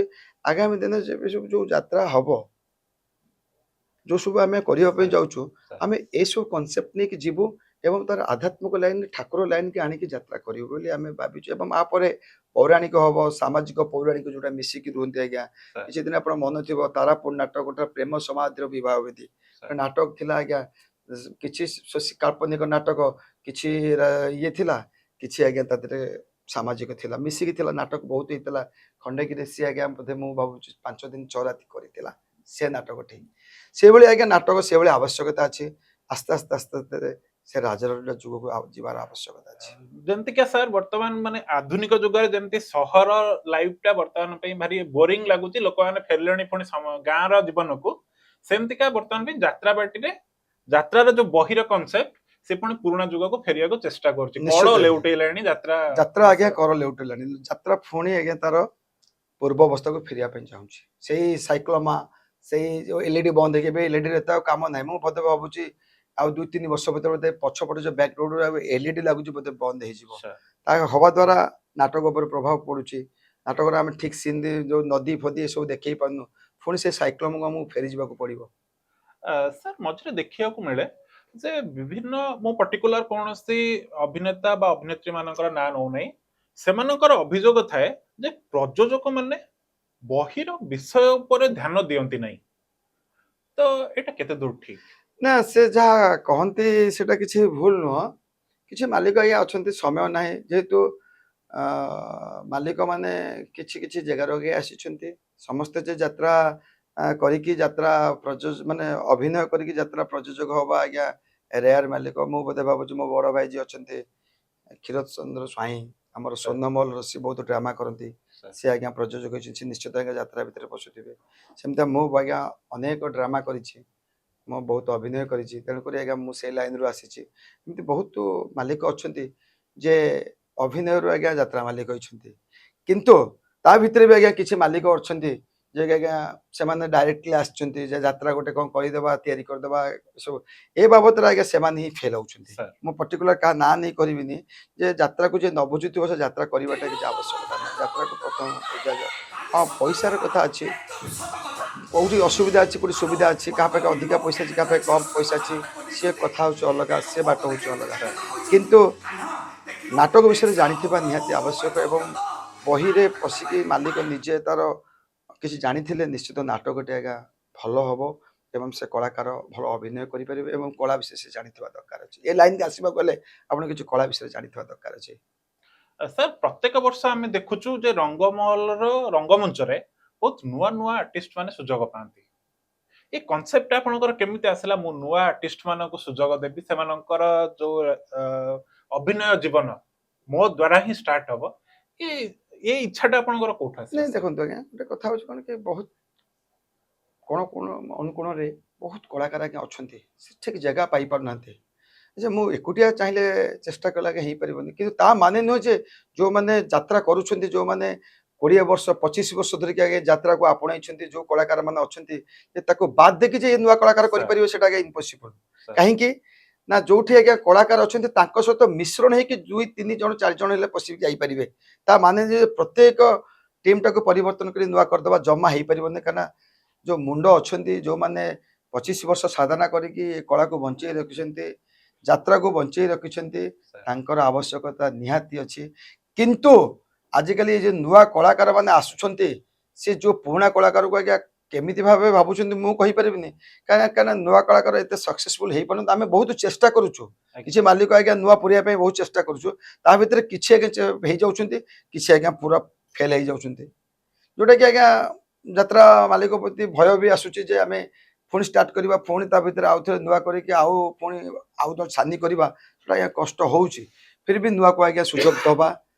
ଆଗାମୀ ଦିନରେ ଯେବେ ସବୁ ଯେଉଁ ଯାତ୍ରା ହବ, ଯେଉଁ ସବୁ ଆମେ କରିବା ପାଇଁ ଯାଉଛୁ, ଆମେ ଏସବୁ କନସେପ୍ଟ ନେଇକି ଯିବୁ ଏବଂ ତାର ଆଧ୍ୟାତ୍ମିକ ଲାଇନ୍ ଠାକୁର ଲାଇନ୍କି ଆଣିକି ଯାତ୍ରା କରିବୁ ବୋଲି ଆମେ ଭାବିଛୁ। ଏବଂ ଆ ପରେ ପୌରାଣିକ ହବ, ସାମାଜିକ ପୌରାଣିକ ଯୋଉଟା ମିଶିକି ରୁହନ୍ତି ଆଜ୍ଞା। କିଛି ଦିନ ଆପଣ ମନେ ଥିବ ତାରାପୁର ନାଟକ ଗୋଟେ ପ୍ରେମ ସମାଧିର ବିବାହ ବିଧି ନାଟକ ଥିଲା ଆଜ୍ଞା। କିଛି କାଳ୍ପନିକ ନାଟକ, କିଛି ଇଏ ଥିଲା, କିଛି ଆଜ୍ଞା ତା ଦେହରେ ସାମାଜିକ ଥିଲା, ମିଶିକି ଥିଲା। ନାଟକ ବହୁତ ହେଇଥିଲା। ଖଣ୍ଡଗିରି ସିଏ ଆଜ୍ଞା ବୋଧେ ମୁଁ ଭାବୁଛି 5 ଦିନ 6 ରାତି କରିଥିଲା ସେ ନାଟକଟି। ସେଇଭଳି ଆଜ୍ଞା ନାଟକ ସେଇଭଳି ଆବଶ୍ୟକତା ଅଛି। ଆସ୍ତେ ଆସ୍ତେ ଆସ୍ତେ ଆସ୍ତେ ସେ ରାଜନୈତିକ ଯୁଗକୁ ଯିବାର ଆବଶ୍ୟକତା ଅଛି। ଯେମିତିକା ସାର୍ ବର୍ତ୍ତମାନ ମାନେ ଆଧୁନିକ ଯୁଗରେ ଯେମିତି ସହର ଲାଇଫଟା ବର୍ତ୍ତମାନ ପାଇଁ ଭାରି ବୋରିଂ ଲାଗୁଛି, ଲୋକମାନେ ଫେରିଲେଣି ପୁଣି ଗାଁର ଜୀବନକୁ, ସେମିତିକା ବର୍ତ୍ତମାନ ପାଇଁ ଯାତ୍ରାପାଟିରେ ଯାତ୍ରାର ଯୋଉ ବହିର କନସେପ୍ଟ ସେ ପୁଣି ପୁରୁଣା ଯୁଗକୁ ଫେରିବାକୁ ଚେଷ୍ଟା କରୁଛି, କଳ ନିଶ୍ଚିତ ଆଜ୍ଞା। ଲେଉଟେଇଲାଣି ଯାତ୍ରା। ଯାତ୍ରା ଆଜ୍ଞା କର ଲେଉଟିଲାଣି। ଯାତ୍ରା ପୁଣି ଆଜ୍ଞା ତାର ପୂର୍ବ ଅବସ୍ଥାକୁ ଫେରିବା ପାଇଁ ଚାହୁଁଛି। ସେଇ ସାଇକ୍ଲୋମା, ସେଇ ଯୋଉ ଏଲଇଡି ବନ୍ଦ ହେଇକି, ଏବେ ଏଲଇଡିରେ ଏତେ ଆଉ କାମ ନାହିଁ। ମୁଁ ବୋଧେ ଭାବୁଛି ଆଉ 2-3 ବର୍ଷ ଭିତରେ ବୋଧେ ପଛପଟେ ଯୋଉ ବ୍ୟାକଗ୍ରାଉଣ୍ଡରେ ଆଉ ଏଲଇଡି ଲାଗୁଛି ବୋଧେ ବନ୍ଦ ହେଇଯିବ। ତା ହବା ଦ୍ୱାରା ନାଟକ ଉପରେ ପ୍ରଭାବ ପଡୁଛି। ନାଟକରେ ଆମେ ଠିକ ସିନ୍ ଯୋଉ ନଦୀ ଫଦୀ ଏସବୁ ଦେଖେଇ ପାରୁନୁ, ପୁଣି ସେ ସାଇକ୍ଲୋମକୁ ଆମକୁ ଫେରି ଯିବାକୁ ପଡିବ। ସାର୍ ମଝିରେ ଦେଖିବାକୁ ମିଳେ ଯେ ବିଭିନ୍ନ, ମୁଁ ପର୍ଟିକୁଲାର କୌଣସି ଅଭିନେତା ବା ଅଭିନେତ୍ରୀ ମାନଙ୍କର ନାଁ ନଉନାହିଁ, ସେମାନଙ୍କର ଅଭିଯୋଗ ଥାଏ ଯେ ପ୍ରଯୋଜକ ମାନେ ବହିର ବିଷୟ ଉପରେ ଧ୍ୟାନ ଦିଅନ୍ତି ନାହିଁ। ତ ଏଇଟା କେତେ ଦୂର ଠିକ? ନା ସେ ଯାହା କହନ୍ତି ସେଟା କିଛି ଭୁଲ ନୁହଁ। କିଛି ମାଲିକ ଆଜ୍ଞା ଅଛନ୍ତି, ସମୟ ନାହିଁ ଯେହେତୁ ମାଲିକ ମାନେ କିଛି କିଛି ଜାଗାରୁ ଆଜ୍ଞା ଆସିଛନ୍ତି। ସମସ୍ତେ ଯେ ଯାତ୍ରା କରିକି ଯାତ୍ରା ମାନେ ଅଭିନୟ କରିକି ଯାତ୍ରା ପ୍ରଯୋଜକ ହବା ଆଜ୍ଞା ରେୟାର ମାଲିକ। ମୁଁ ବୋଧେ ଭାବୁଛି ମୋ ବଡ଼ ଭାଇ ଯିଏ ଅଛନ୍ତି କ୍ଷୀରୋଦ ଚନ୍ଦ୍ର ସ୍ୱାଇଁ, ଆମର ସ୍ୱର୍ଣ୍ଣମହଲ ରସି ବହୁତ ଡ୍ରାମା କରନ୍ତି, ସେ ଆଜ୍ଞା ପ୍ରଯୋଜକ ହେଇଛନ୍ତି। ସେ ନିଶ୍ଚିତ ଆଜ୍ଞା ଯାତ୍ରା ଭିତରେ ପଶୁଥିବେ। ସେମିତି ମୁଁ ଆଜ୍ଞା ଅନେକ ଡ୍ରାମା କରିଛି, ମୁଁ ବହୁତ ଅଭିନୟ କରିଛି, ତେଣୁକରି ଆଜ୍ଞା ମୁଁ ସେଇ ଲାଇନରୁ ଆସିଛି। ଏମିତି ବହୁତ ମାଲିକ ଅଛନ୍ତି ଯେ ଅଭିନୟରୁ ଆଜ୍ଞା ଯାତ୍ରା ମାଲିକ ହେଇଛନ୍ତି। କିନ୍ତୁ ତା ଭିତରେ ବି ଆଜ୍ଞା କିଛି ମାଲିକ ଅଛନ୍ତି ଯେ ଆଜ୍ଞା ସେମାନେ ଡାଇରେକ୍ଟଲି ଆସିଛନ୍ତି ଯେ ଯାତ୍ରା ଗୋଟେ କ'ଣ କରିଦେବା, ତିଆରି କରିଦେବା, ଏସବୁ ଏ ବାବଦରେ ଆଜ୍ଞା ସେମାନେ ହିଁ ଫେଲ୍ ହେଉଛନ୍ତି। ମୁଁ ପର୍ଟିକୁଲାର କାହା ନାଁ ନେଇ କରିବିନି, ଯେ ଯାତ୍ରାକୁ ଯିଏ ନ ବୁଝୁଥିବ ସେ ଯାତ୍ରା କରିବାଟା କିଛି ଆବଶ୍ୟକତା ନାହିଁ। ଯାତ୍ରାକୁ ପ୍ରଥମ ହଁ ପଇସାର କଥା ଅଛି, କୋଉଠି ଅସୁବିଧା ଅଛି, କୋଉଠି ସୁବିଧା ଅଛି, କାହା ପାଖେ ଅଧିକା ପଇସା ଅଛି, କାହା ପାଖେ କମ୍ ପଇସା ଅଛି, ସେ କଥା ହେଉଛି ଅଲଗା, ସେ ବାଟ ହେଉଛି ଅଲଗା। କିନ୍ତୁ ନାଟକ ବିଷୟରେ ଜାଣିଥିବା ନିହାତି ଆବଶ୍ୟକ ଏବଂ ବହିରେ ପଶିକି ମାଲିକ ନିଜେ ତାର କିଛି ଜାଣିଥିଲେ ନିଶ୍ଚିତ ନାଟକଟି ଆଜ୍ଞା ଭଲ ହବ ଏବଂ ସେ କଳାକାର ଭଲ ଅଭିନୟ କରିପାରିବେ ଏବଂ କଳା ବିଷୟରେ ସେ ଜାଣିଥିବା ଦରକାର ଅଛି। ଏ ଲାଇନକୁ ଆସିବାକୁ ହେଲେ ଆପଣ କିଛି କଳା ବିଷୟରେ ଜାଣିଥିବା ଦରକାର ଅଛି। ସାର୍ ପ୍ରତ୍ୟେକ ବର୍ଷ ଆମେ ଦେଖୁଛୁ ଯେ ରଙ୍ଗମହଲର ରଙ୍ଗମଞ୍ଚରେ ବହୁତ ନୂଆ ନୂଆ ଆର୍ଟିଷ୍ଟ ମାନେ ସୁଯୋଗ ପାଆନ୍ତି। ଏ କନସେପ୍ଟ ଆପଣଙ୍କର କେମିତି ଆସିଲା, ମୁଁ ନୂଆ ଆର୍ଟିଷ୍ଟ ମାନଙ୍କୁ ସୁଯୋଗ ଦେବି, ସେମାନଙ୍କର ଯୋଉ ଅଭିନୟ ଜୀବନ ମୋ ଦ୍ୱାରା ହିଁ ଷ୍ଟାର୍ଟ ହବ, ଏ ଇଚ୍ଛାଟା ଆପଣଙ୍କର କୋଉଠୁ ଆସିଲା? ନାଇଁ ଦେଖନ୍ତୁ ଆଜ୍ଞା, ଗୋଟେ କଥା ହଉଛି କ'ଣ କି ବହୁତ କୋଣ ଅନୁକୋଣରେ ବହୁତ କଳାକାର ଆଜ୍ଞା ଅଛନ୍ତି, ସେ ଠିକ ଜାଗା ପାଇପାରୁନାହାନ୍ତି। ଯେ ମୁଁ ଏକୁଟିଆ ଚାହିଁଲେ ଚେଷ୍ଟା କଲେ ଆଜ୍ଞା ହେଇପାରିବନି। କିନ୍ତୁ ତା ମାନେ ନୁହେଁ ଯେ ଯୋଉମାନେ ଯାତ୍ରା କରୁଛନ୍ତି, ଯୋଉମାନେ 20 ବର୍ଷ 25 ବର୍ଷ ଧରିକି ଆଜ୍ଞା ଯାତ୍ରାକୁ ଆପଣେଇଛନ୍ତି, ଯୋଉ କଳାକାର ମାନେ ଅଛନ୍ତି, ଯେ ତାକୁ ବାଦ ଦେଇକି ଯେ ନୂଆ କଳାକାର କରିପାରିବେ ସେଟା ଆଜ୍ଞା ଇମ୍ପସିବଲ। କାହିଁକି ନା ଯୋଉଠି ଆଜ୍ଞା କଳାକାର ଅଛନ୍ତି ତାଙ୍କ ସହିତ ମିଶ୍ରଣ ହେଇକି 2-3 ଜଣ 4 ଜଣ ହେଲେ ପଶିକି ଯାଇପାରିବେ। ତା ମାନେ ଯେ ପ୍ରତ୍ୟେକ ଟିମଟାକୁ ପରିବର୍ତ୍ତନ କରି ନୂଆ କରିଦେବା ଜମା ହେଇପାରିବନି। କାରଣ ଯୋଉ ମୁଣ୍ଡ ଅଛନ୍ତି, ଯୋଉମାନେ 25 ବର୍ଷ ସାଧନା କରିକି କଳାକୁ ବଞ୍ଚେଇ ରଖିଛନ୍ତି, ଯାତ୍ରାକୁ ବଞ୍ଚେଇ ରଖିଛନ୍ତି, ତାଙ୍କର ଆବଶ୍ୟକତା ନିହାତି ଅଛି। କିନ୍ତୁ ଆଜିକାଲି ଏ ଯୋଉ ନୂଆ କଳାକାର ମାନେ ଆସୁଛନ୍ତି, ସେ ଯୋଉ ପୁରୁଣା କଳାକାରକୁ ଆଜ୍ଞା କେମିତି ଭାବେ ଭାବୁଛନ୍ତି ମୁଁ କହିପାରିବିନି, କାହିଁକିନା ନୂଆ କଳାକାର ଏତେ ସକ୍ସେସଫୁଲ ହେଇପାରନ୍ତି। ଆମେ ବହୁତ ଚେଷ୍ଟା କରୁଛୁ, କିଛି ମାଲିକ ଆଜ୍ଞା ନୂଆ ପୁରେଇବା ପାଇଁ ବହୁତ ଚେଷ୍ଟା କରୁଛୁ, ତା ଭିତରେ କିଛି ଆଜ୍ଞା ହେଇଯାଉଛନ୍ତି, କିଛି ଆଜ୍ଞା ପୁରା ଫେଲ୍ ହେଇଯାଉଛନ୍ତି, ଯୋଉଟାକି ଆଜ୍ଞା ଯାତ୍ରା ମାଲିକ ପ୍ରତି ଭୟ ବି ଆସୁଛି ଯେ ଆମେ ପୁଣି ଷ୍ଟାର୍ଟ କରିବା, ପୁଣି ତା ଭିତରେ ଆଉ ଥରେ ନୂଆ କରିକି ଆଉ ପୁଣି ଆଉ ଥରେ ଛାନି କରିବା, ସେଟା ଆଜ୍ଞା କଷ୍ଟ ହେଉଛି। ଫିର୍ ବି ନୂଆକୁ ଆଜ୍ଞା ସୁଯୋଗ ଦେବା,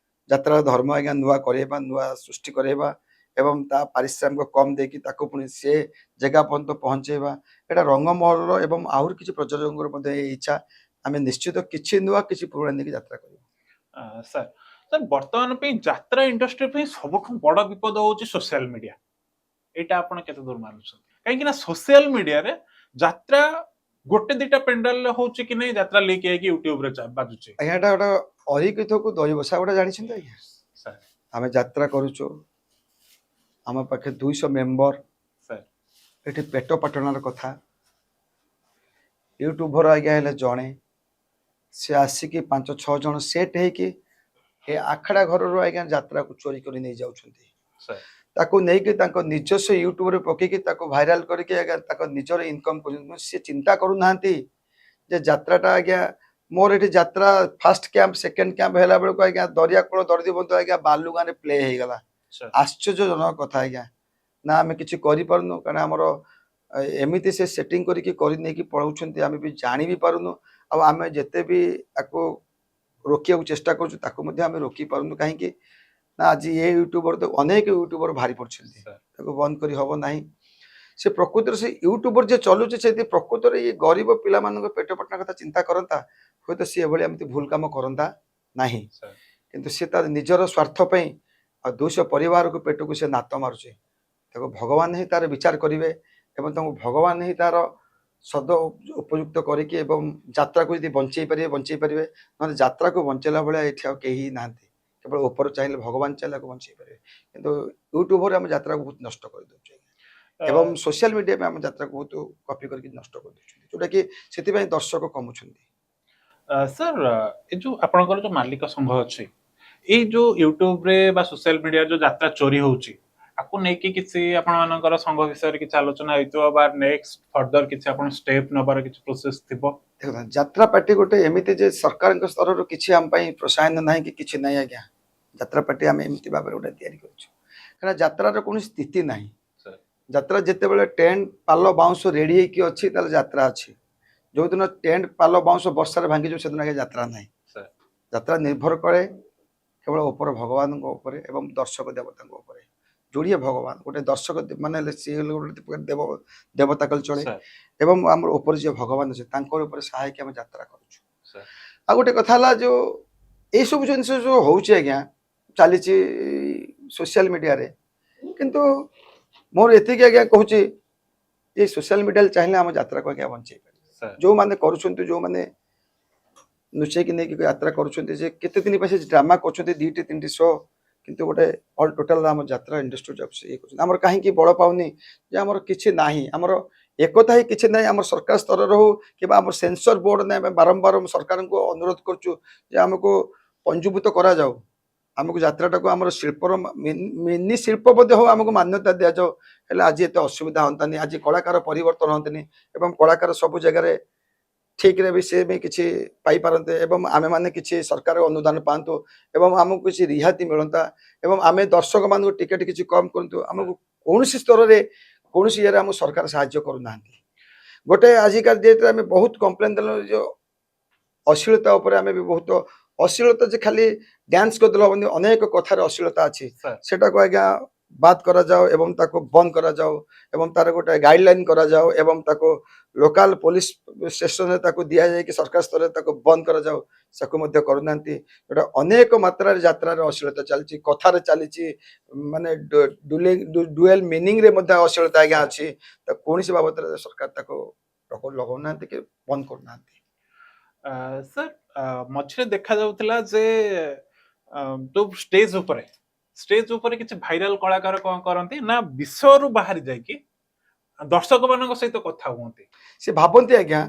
ଯାତ୍ରାର ଧର୍ମ ଆଜ୍ଞା ନୂଆ କରାଇବା, ନୂଆ ସୃଷ୍ଟି କରାଇବା ଏବଂ ତା ପାରିଶ୍ରମିକ କମ୍ ଦେଇକି ତାକୁ ପୁଣି ସେ ଜାଗା ପର୍ଯ୍ୟନ୍ତ ପହଞ୍ଚେଇବା, ଏଇଟା ରଙ୍ଗମହଲର ଏବଂ ଆହୁରି କିଛି ପ୍ରଯୋଜକଙ୍କର ମଧ୍ୟ ଏଇ ଇଚ୍ଛା। ଆମେ ନିଶ୍ଚିତ କିଛି ନୂଆ କିଛି ପୁରୁଣା ନେଇକି ଯାତ୍ରା କରିବା। ସାର୍ ସାର୍ ବର୍ତ୍ତମାନ ପାଇଁ ଯାତ୍ରା ଇଣ୍ଡଷ୍ଟ୍ରି ପାଇଁ ସବୁଠୁ ବଡ ବିପଦ ହଉଛି ସୋସିଆଲ ମିଡିଆ। ଏଇଟା ଆପଣ କେତେ ଦୂର ମାନୁଛନ୍ତି? କାହିଁକି ନା ସୋସିଆଲ ମିଡିଆରେ ଯାତ୍ରା ଗୋଟେ ଦିଟା ପେଣ୍ଡାଲ ହଉଛି କି ନାଇଁ ଯାତ୍ରା ଲିକ୍ ହେଇକି ୟୁଟ୍ୟୁବ ରେ ବାଜୁଛି। ଆଜ୍ଞା ଏଇଟା ଗୋଟେ ଅଳିକିତକୁ ଦହି ବସା ଗୋଟେ ଜାଣିଛନ୍ତି ଆଜ୍ଞା। ସାର୍ ଆମେ ଯାତ୍ରା କରୁଛୁ, ଆମ ପାଖେ 200 ମେମ୍ବର, ସାର୍ ଏଠି ପେଟ ପାଟଣାର କଥା, ୟୁଟ୍ୟୁବର ଆଜ୍ଞା ହେଲେ ଜଣେ, ସେ ଆସିକି 5-6 ଜଣ ସେଟ୍ ହେଇକି ଏ ଆଖଡ଼ା ଘରରୁ ଆଜ୍ଞା ଯାତ୍ରାକୁ ଚୋରି କରି ନେଇ ଯାଉଛନ୍ତି, ସାର୍ ତାକୁ ନେଇକି ତାଙ୍କ ନିଜସ୍ୱ ୟୁଟ୍ୟୁବରେ ପକେଇକି ତାକୁ ଭାଇରାଲ କରିକି ଆଜ୍ଞା ତାଙ୍କ ନିଜର ଇନକମ୍ କରୁଛନ୍ତି। ସେ ଚିନ୍ତା କରୁନାହାନ୍ତି ଯେ ଯାତ୍ରାଟା ଆଜ୍ଞା ମୋର ଏଠି ଯାତ୍ରା ଫାର୍ଷ୍ଟ କ୍ୟାମ୍ପ ସେକେଣ୍ଡ କ୍ୟାମ୍ପ ହେଲା ବେଳକୁ ଆଜ୍ଞା ଦରିଆକୂଳ ଦର୍ଦି ବନ୍ଧୁ ଆଜ୍ଞା ବାଲୁଗାଁରେ ପ୍ଲେ ହେଇଗଲା। ସାର୍ ଆଶ୍ଚର୍ଯ୍ୟଜନକ କଥା ଆଜ୍ଞା, ନା ଆମେ କିଛି କରିପାରୁନୁ, କାରଣ ଆମର ଏମିତି ସେ ସେଟିଂ କରିକି କରି ନେଇକି ପଳାଉଛନ୍ତି, ଆମେ ବି ଜାଣି ବି ପାରୁନୁ। ଆଉ ଆମେ ଯେତେ ବି ତାକୁ ରୋକିବାକୁ ଚେଷ୍ଟା କରୁଛୁ ତାକୁ ମଧ୍ୟ ଆମେ ରୋକି ପାରୁନୁ, କାହିଁକି ନା ଆଜି ଏ ୟୁଟ୍ୟୁବର ତ ଅନେକ ୟୁଟ୍ୟୁବର ବାହାରି ପଡୁଛନ୍ତି, ସାର୍ ତାକୁ ବନ୍ଦ କରି ହବ ନାହିଁ। ସେ ପ୍ରକୃତରେ ସେ ୟୁଟ୍ୟୁବର ଯେ ଚଲୁଛି ସେ ପ୍ରକୃତରେ ଏ ଗରିବ ପିଲାମାନଙ୍କ ପେଟ ପାଟଣା କଥା ଚିନ୍ତା କରନ୍ତା, ହୁଏତ ସେ ଏଭଳି ଏମିତି ଭୁଲ କାମ କରନ୍ତା ନାହିଁ। ସାର୍ କିନ୍ତୁ ସେ ତାର ନିଜର ସ୍ୱାର୍ଥ ପାଇଁ ଆଉ 200 ପରିବାରକୁ ପେଟକୁ ସେ ନାତ ମାରୁଛି। ତାକୁ ଭଗବାନ ହିଁ ତାର ବିଚାର କରିବେ ଏବଂ ତାଙ୍କୁ ଭଗବାନ ହିଁ ତାର ସଦ ଉପଯୁକ୍ତ କରିକି ଏବଂ ଯାତ୍ରାକୁ ଯଦି ବଞ୍ଚେଇ ପାରିବେ, ନହେଲେ ଯାତ୍ରାକୁ ବଞ୍ଚେଇଲା ଭଳିଆ ଏଠି ଆଉ କେହି ନାହାନ୍ତି। କେବଳ ଉପର ଚାହିଁଲେ ଭଗବାନ ଚାହିଁଲେ ତାକୁ ବଞ୍ଚେଇ ପାରିବେ, କିନ୍ତୁ ୟୁଟ୍ୟୁବରେ ଆମେ ଯାତ୍ରାକୁ ବହୁତ ନଷ୍ଟ କରିଦେଉଛୁ ଏବଂ ସୋସିଆଲ ମିଡ଼ିଆ ପାଇଁ ଆମ ଯାତ୍ରାକୁ ବହୁତ କପି କରିକି ନଷ୍ଟ କରିଦେଉଛନ୍ତି, ଯୋଉଟାକି ସେଥିପାଇଁ ଦର୍ଶକ କମୁଛନ୍ତି। ସାର୍ ଏ ଯୋଉ ଆପଣଙ୍କର ଯୋଉ ମାଲିକ ସଂଘ ଅଛି, ଏଇ ଯୋଉ ୟୁଟ୍ୟୁବ ରେ ବା ସୋସିଆଲ ମିଡିଆରେ ଯୋଉ ଯାତ୍ରା ଚୋରି ହଉଛି, ଆକୁ ନେଇକି କିଛି ଆପଣମାନଙ୍କର ସଂଘ ବିଷୟରେ କିଛି ଆଲୋଚନା ହେଇଥିବ ବା ନେକ୍ସଟ ଫର୍ଦର କିଛି ଆପଣ ଷ୍ଟେପ ନବାର କିଛି ପ୍ରୋସେସ ଥିବ? ଦେଖନ୍ତୁ ଯାତ୍ରା ପାର୍ଟି ଗୋଟେ ଏମିତି ଯେ ସରକାରଙ୍କ ସ୍ତରରୁ କିଛି ଆମ ପାଇଁ ପ୍ରୋତ୍ସାହନ ନାହିଁ କି କିଛି ନାହିଁ ଆଜ୍ଞା। ଯାତ୍ରା ପାର୍ଟି ଆମେ ଏମିତି ଭାବରେ ଗୋଟେ ତିଆରି କରୁଛୁ, କାରଣ ଯାତ୍ରାର କୌଣସି ସ୍ଥିତି ନାହିଁ। ସାର୍ ଯାତ୍ରା ଯେତେବେଳେ ଟେଣ୍ଟ ପାଲ ବାଉଁଶ ରେଡି ହେଇକି ଅଛି ତାହେଲେ ଯାତ୍ରା ଅଛି। ଯୋଉଦିନ ଟେଣ୍ଟ ପାଲ ବାଉଁଶ ବର୍ଷାରେ ଭାଙ୍ଗିଯିବ ସେଦିନ ଆଜ୍ଞା ଯାତ୍ରା ନାହିଁ। ସାର୍ ଯାତ୍ରା ନିର୍ଭର କରେ କେବଳ ଉପର ଭଗବାନଙ୍କ ଉପରେ ଏବଂ ଦର୍ଶକ ଦେବତାଙ୍କ ଉପରେ। ଯୋଡ଼ିଏ ଭଗବାନ, ଗୋଟେ ଦର୍ଶକ ମାନେ ହେଲେ ସିଏ ହେଲେ ଗୋଟେ ଦେବତା କଲେ ଚଳେ ସାର୍ ଏବଂ ଆମର ଉପରେ ଯିଏ ଭଗବାନ ଅଛି ତାଙ୍କର ଉପରେ ସହାୟକ ଆମେ ଯାତ୍ରା କରୁଛୁ। ସାର୍ ଆଉ ଗୋଟେ କଥା ହେଲା ଯୋଉ ଏଇସବୁ ଜିନିଷ ଯୋଉ ହଉଛି ଆଜ୍ଞା ଚାଲିଛି ସୋସିଆଲ ମିଡ଼ିଆରେ, କିନ୍ତୁ ମୋର ଏତିକି ଆଜ୍ଞା କହୁଛି ଯେ ସୋସିଆଲ ମିଡ଼ିଆରେ ଚାହିଁଲେ ଆମ ଯାତ୍ରାକୁ ଆଜ୍ଞା ବଞ୍ଚେଇ ପାରିବେ। ସାର୍ ଯୋଉମାନେ କରୁଛନ୍ତି, ଯୋଉମାନେ ଲୁଚେଇକି ନେଇକି ଯାତ୍ରା କରୁଛନ୍ତି, ଯେ କେତେ ଦିନ ପାଇଁ ସେ ଡ୍ରାମା କରୁଛନ୍ତି 2ଟି 3ଟି ଶୋ, କିନ୍ତୁ ଗୋଟେ ଅଲ୍ ଟୋଟାଲ ଆମ ଯାତ୍ରା ଇଣ୍ଡଷ୍ଟ୍ରି ଇଏ କରୁଛନ୍ତି। ଆମର କାହିଁକି ବଳ ପାଉନି ଯେ ଆମର କିଛି ନାହିଁ, ଆମର ଏକତା ହିଁ କିଛି ନାହିଁ। ଆମର ସରକାର ସ୍ତରରେ ହଉ କିମ୍ବା ଆମର ସେନ୍ସର ବୋର୍ଡ ନାହିଁ, ଆମେ ବାରମ୍ବାର ସରକାରଙ୍କୁ ଅନୁରୋଧ କରୁଛୁ ଯେ ଆମକୁ ପଞ୍ଜୀଭୂତ କରାଯାଉ, ଆମକୁ ଯାତ୍ରାଟାକୁ ଆମର ଶିଳ୍ପର ମିନି ଶିଳ୍ପ ମଧ୍ୟ ହଉ ଆମକୁ ମାନ୍ୟତା ଦିଆଯାଉ, ହେଲେ ଆଜି ଏତେ ଅସୁବିଧା ହୁଅନ୍ତାନି, ଆଜି କଳାକାର ପରିବର୍ତ୍ତନ ହୁଅନ୍ତିନି ଏବଂ କଳାକାର ସବୁ ଜାଗାରେ ଠିକରେ ବି ସେ ବି କିଛି ପାଇପାରନ୍ତେ ଏବଂ ଆମେମାନେ କିଛି ସରକାର ଅନୁଦାନ ପାଆନ୍ତୁ ଏବଂ ଆମକୁ କିଛି ରିହାତି ମିଳନ୍ତା ଏବଂ ଆମେ ଦର୍ଶକମାନଙ୍କୁ ଟିକେଟ କିଛି କମ୍ କରନ୍ତୁ। ଆମକୁ କୌଣସି ସ୍ତରରେ କୌଣସି ଇଏରେ ଆମକୁ ସରକାର ସାହାଯ୍ୟ କରୁନାହାନ୍ତି। ଗୋଟେ ଆଜିକା ଡେଟ୍ରେ ଆମେ ବହୁତ କମ୍ପ୍ଲେନ୍ ଦେଲୁ ଯେଉଁ ଅଶ୍ଳୀଳତା ଉପରେ, ଆମେ ବି ବହୁତ ଅଶ୍ଳୀଳତା ଯେ ଖାଲି ଡ୍ୟାନ୍ସ କରିଦେଲେ ହବନି, ଅନେକ କଥାରେ ଅଶ୍ଳୀଳତା ଅଛି, ସାର୍ ସେଟାକୁ ଆଜ୍ଞା ବାଦ କରାଯାଉ ଏବଂ ତାକୁ ବନ୍ଦ କରାଯାଉ ଏବଂ ତାର ଗୋଟେ ଗାଇଡଲାଇନ କରାଯାଉ ଏବଂ ତାକୁ ଲୋକାଲ ପୋଲିସ ଷ୍ଟେସନରେ ତାକୁ ଦିଆଯାଇକି ସରକାର ସ୍ତରରେ ତାକୁ ବନ୍ଦ କରାଯାଉ, ତାକୁ ମଧ୍ୟ କରୁନାହାନ୍ତି। ଯୋଉଟା ଅନେକ ମାତ୍ରାରେ ଯାତ୍ରାରେ ଅଶ୍ଳୀଳତା ଚାଲିଛି, କଥାରେ ଚାଲିଛି, ମାନେ ଡୁଏଲ ମିନିଂରେ ମଧ୍ୟ ଅଶ୍ଳୀଳତା ଆଜ୍ଞା ଅଛି, ତ କୌଣସି ବାବଦରେ ସରକାର ତାକୁ ଲଗାଉନାହାନ୍ତି କି ବନ୍ଦ କରୁନାହାନ୍ତି। ସାର୍ ମଝିରେ ଦେଖାଯାଉଥିଲା ଯେ ଯୋଉ ଷ୍ଟେଜ ଉପରେ କିଛି ଭାଇରାଲ କଳାକାର କଣ କରନ୍ତି ନା ବିଷୟରୁ ବାହାରି ଯାଇକି ଦର୍ଶକ ମାନଙ୍କ ସହିତ କଥା ହୁଅନ୍ତି। ସେ ଭାବନ୍ତି ଆଜ୍ଞା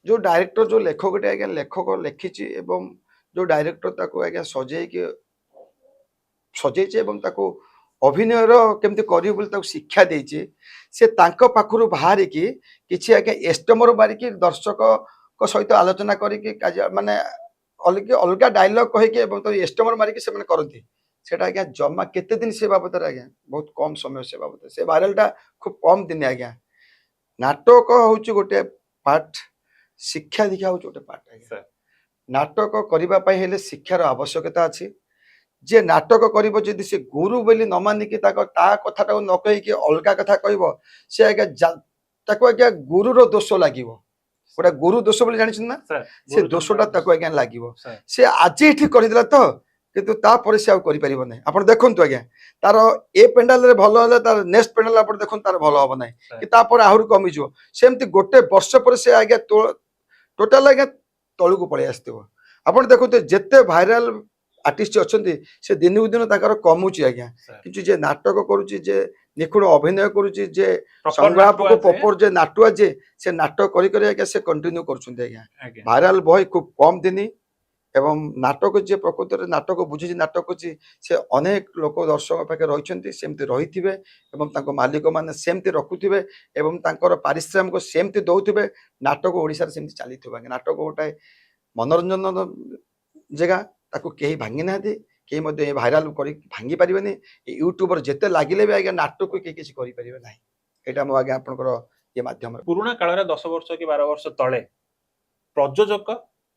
ଯୋଉ ଡାଇରେକ୍ଟର ଯୋଉ ଲେଖକଟେ ଆଜ୍ଞା ଲେଖକ ଲେଖିଛି ଏବଂ ଯୋଉ ଡାଇରେକ୍ଟର ତାକୁ ଆଜ୍ଞା ସଜେଇଛି ଏବଂ ତାକୁ ଅଭିନୟର କେମିତି କରିବ ବୋଲି ତାକୁ ଶିକ୍ଷା ଦେଇଛି ସେ ତାଙ୍କ ପାଖରୁ ବାହାରିକି କିଛି ଆଜ୍ଞା ଏଷ୍ଟମର ମାରିକି ଦର୍ଶକଙ୍କ ସହିତ ଆଲୋଚନା କରିକି ମାନେ ଅଲଗା ଡାଇଲଗ କହିକି ଏବଂ ତ ଏଷ୍ଟମର ମାରିକି ସେମାନେ କରନ୍ତି ସେଟା ଆଜ୍ଞା ଜମା କେତେ ଦିନ ସେ ବାବଦରେ ଆଜ୍ଞା ବହୁତ କମ ସମୟ ସେ ବାବଦରେ ସେ ଭାଇରାଲଟା ଖୁବ କମ ଦିନ ଆଜ୍ଞା ନାଟକ ହଉଛି ଗୋଟେ ପାର୍ଟ ଶିକ୍ଷା ଦୀକ୍ଷା ହଉଛି ଗୋଟେ ପାର୍ଟ ଆଜ୍ଞା Sir. ନାଟକ କରିବା ପାଇଁ ହେଲେ ଶିକ୍ଷାର ଆବଶ୍ୟକତା ଅଛି ଯେ ନାଟକ କରିବ ଯଦି ସେ ଗୁରୁ ବୋଲି ନ ମାନିକି ତା କଥାଟାକୁ ନ କହିକି ଅଲଗା କଥା କହିବ ସେ ଆଜ୍ଞା ତାକୁ ଆଜ୍ଞା ଗୁରୁର ଦୋଷ ଲାଗିବ ଗୋଟେ ଗୁରୁ ଦୋଷ ବୋଲି ଜାଣିଛନ୍ତି ନା Sir, ସେ ଦୋଷଟା ତାକୁ ଆଜ୍ଞା ଲାଗିବ Sir. ସେ ଆଜି ଏଠି କରିଦେଲା ତ କିନ୍ତୁ ତାପରେ ସେ ଆଉ କରିପାରିବ ନାହିଁ ଆପଣ ଦେଖନ୍ତୁ ଆଜ୍ଞା ତାର ଏ ପେଣ୍ଡାଲରେ ଭଲ ହେଲେ ତାର ନେକ୍ସଟ ପେଣ୍ଡାଲ ଆପଣ ଦେଖନ୍ତୁ ତାର ଭଲ ହବ ନାହିଁ କି ତାପରେ ଆହୁରି କମିଯିବ ସେମିତି ଗୋଟେ ବର୍ଷ ପରେ ସେ ଆଜ୍ଞା ଟୋଟାଲ ଆଜ୍ଞା ତଳକୁ ପଳେଇ ଆସିଥିବ ଆପଣ ଦେଖନ୍ତୁ ଯେତେ ଭାଇରାଲ ଆର୍ଟିଷ୍ଟ ଅଛନ୍ତି ସେ ଦିନକୁ ଦିନ ତାଙ୍କର କମୁଛି ଆଜ୍ଞା Sir. କିନ୍ତୁ ଯେ ନାଟକ କରୁଛି ଯେ ନିଖୁଣ ଅଭିନୟ କରୁଛି ଯେ Proper ସଂଳାପକୁ ନାଟୁଆ ଯେ- ପ୍ରପର ଯେ ନାଟୁଆ ଯେ ସେ ନାଟକ କରି କରି ଆଜ୍ଞା ସେ କଣ୍ଟିନ୍ୟୁ କରୁଛନ୍ତି ଆଜ୍ଞା ଆଜ୍ଞା ଭାଇରାଲ ବହି ଖୁବ କମ ଦିନ ଏବଂ ନାଟକ ଯିଏ ପ୍ରକୃତରେ ନାଟକ ବୁଝିଛି ନାଟକ କରୁଛି ସେ ଅନେକ ଲୋକ ଦର୍ଶକ ପାଖରେ ରହିଛନ୍ତି ସେମିତି ରହିଥିବେ ଏବଂ ତାଙ୍କ ମାଲିକମାନେ ସେମିତି ରଖୁଥିବେ ଏବଂ ତାଙ୍କର ପାରିଶ୍ରମିକ ସେମିତି ଦଉଥିବେ ନାଟକ ଓଡ଼ିଶାରେ ସେମିତି ଚାଲିଥିବ ଆଜ୍ଞା ନାଟକ ଗୋଟାଏ ମନୋରଞ୍ଜନ ଜାଗା ତାକୁ କେହି ଭାଙ୍ଗି ନାହାନ୍ତି କେହି ମଧ୍ୟ ଏ ଭାଇରାଲ କରି ଭାଙ୍ଗି ପାରିବେନି ୟୁଟ୍ୟୁବର ଯେତେ ଲାଗିଲେ ବି ଆଜ୍ଞା ନାଟକକୁ କେହି କିଛି କରିପାରିବେ ନାହିଁ ଏଇଟା ମୁଁ ଆଜ୍ଞା ଆପଣଙ୍କର ଇଏ ମାଧ୍ୟମରେ ପୁରୁଣା କାଳରେ 10 ବର୍ଷ କି 12 ବର୍ଷ ତଳେ ପ୍ରଯୋଜକ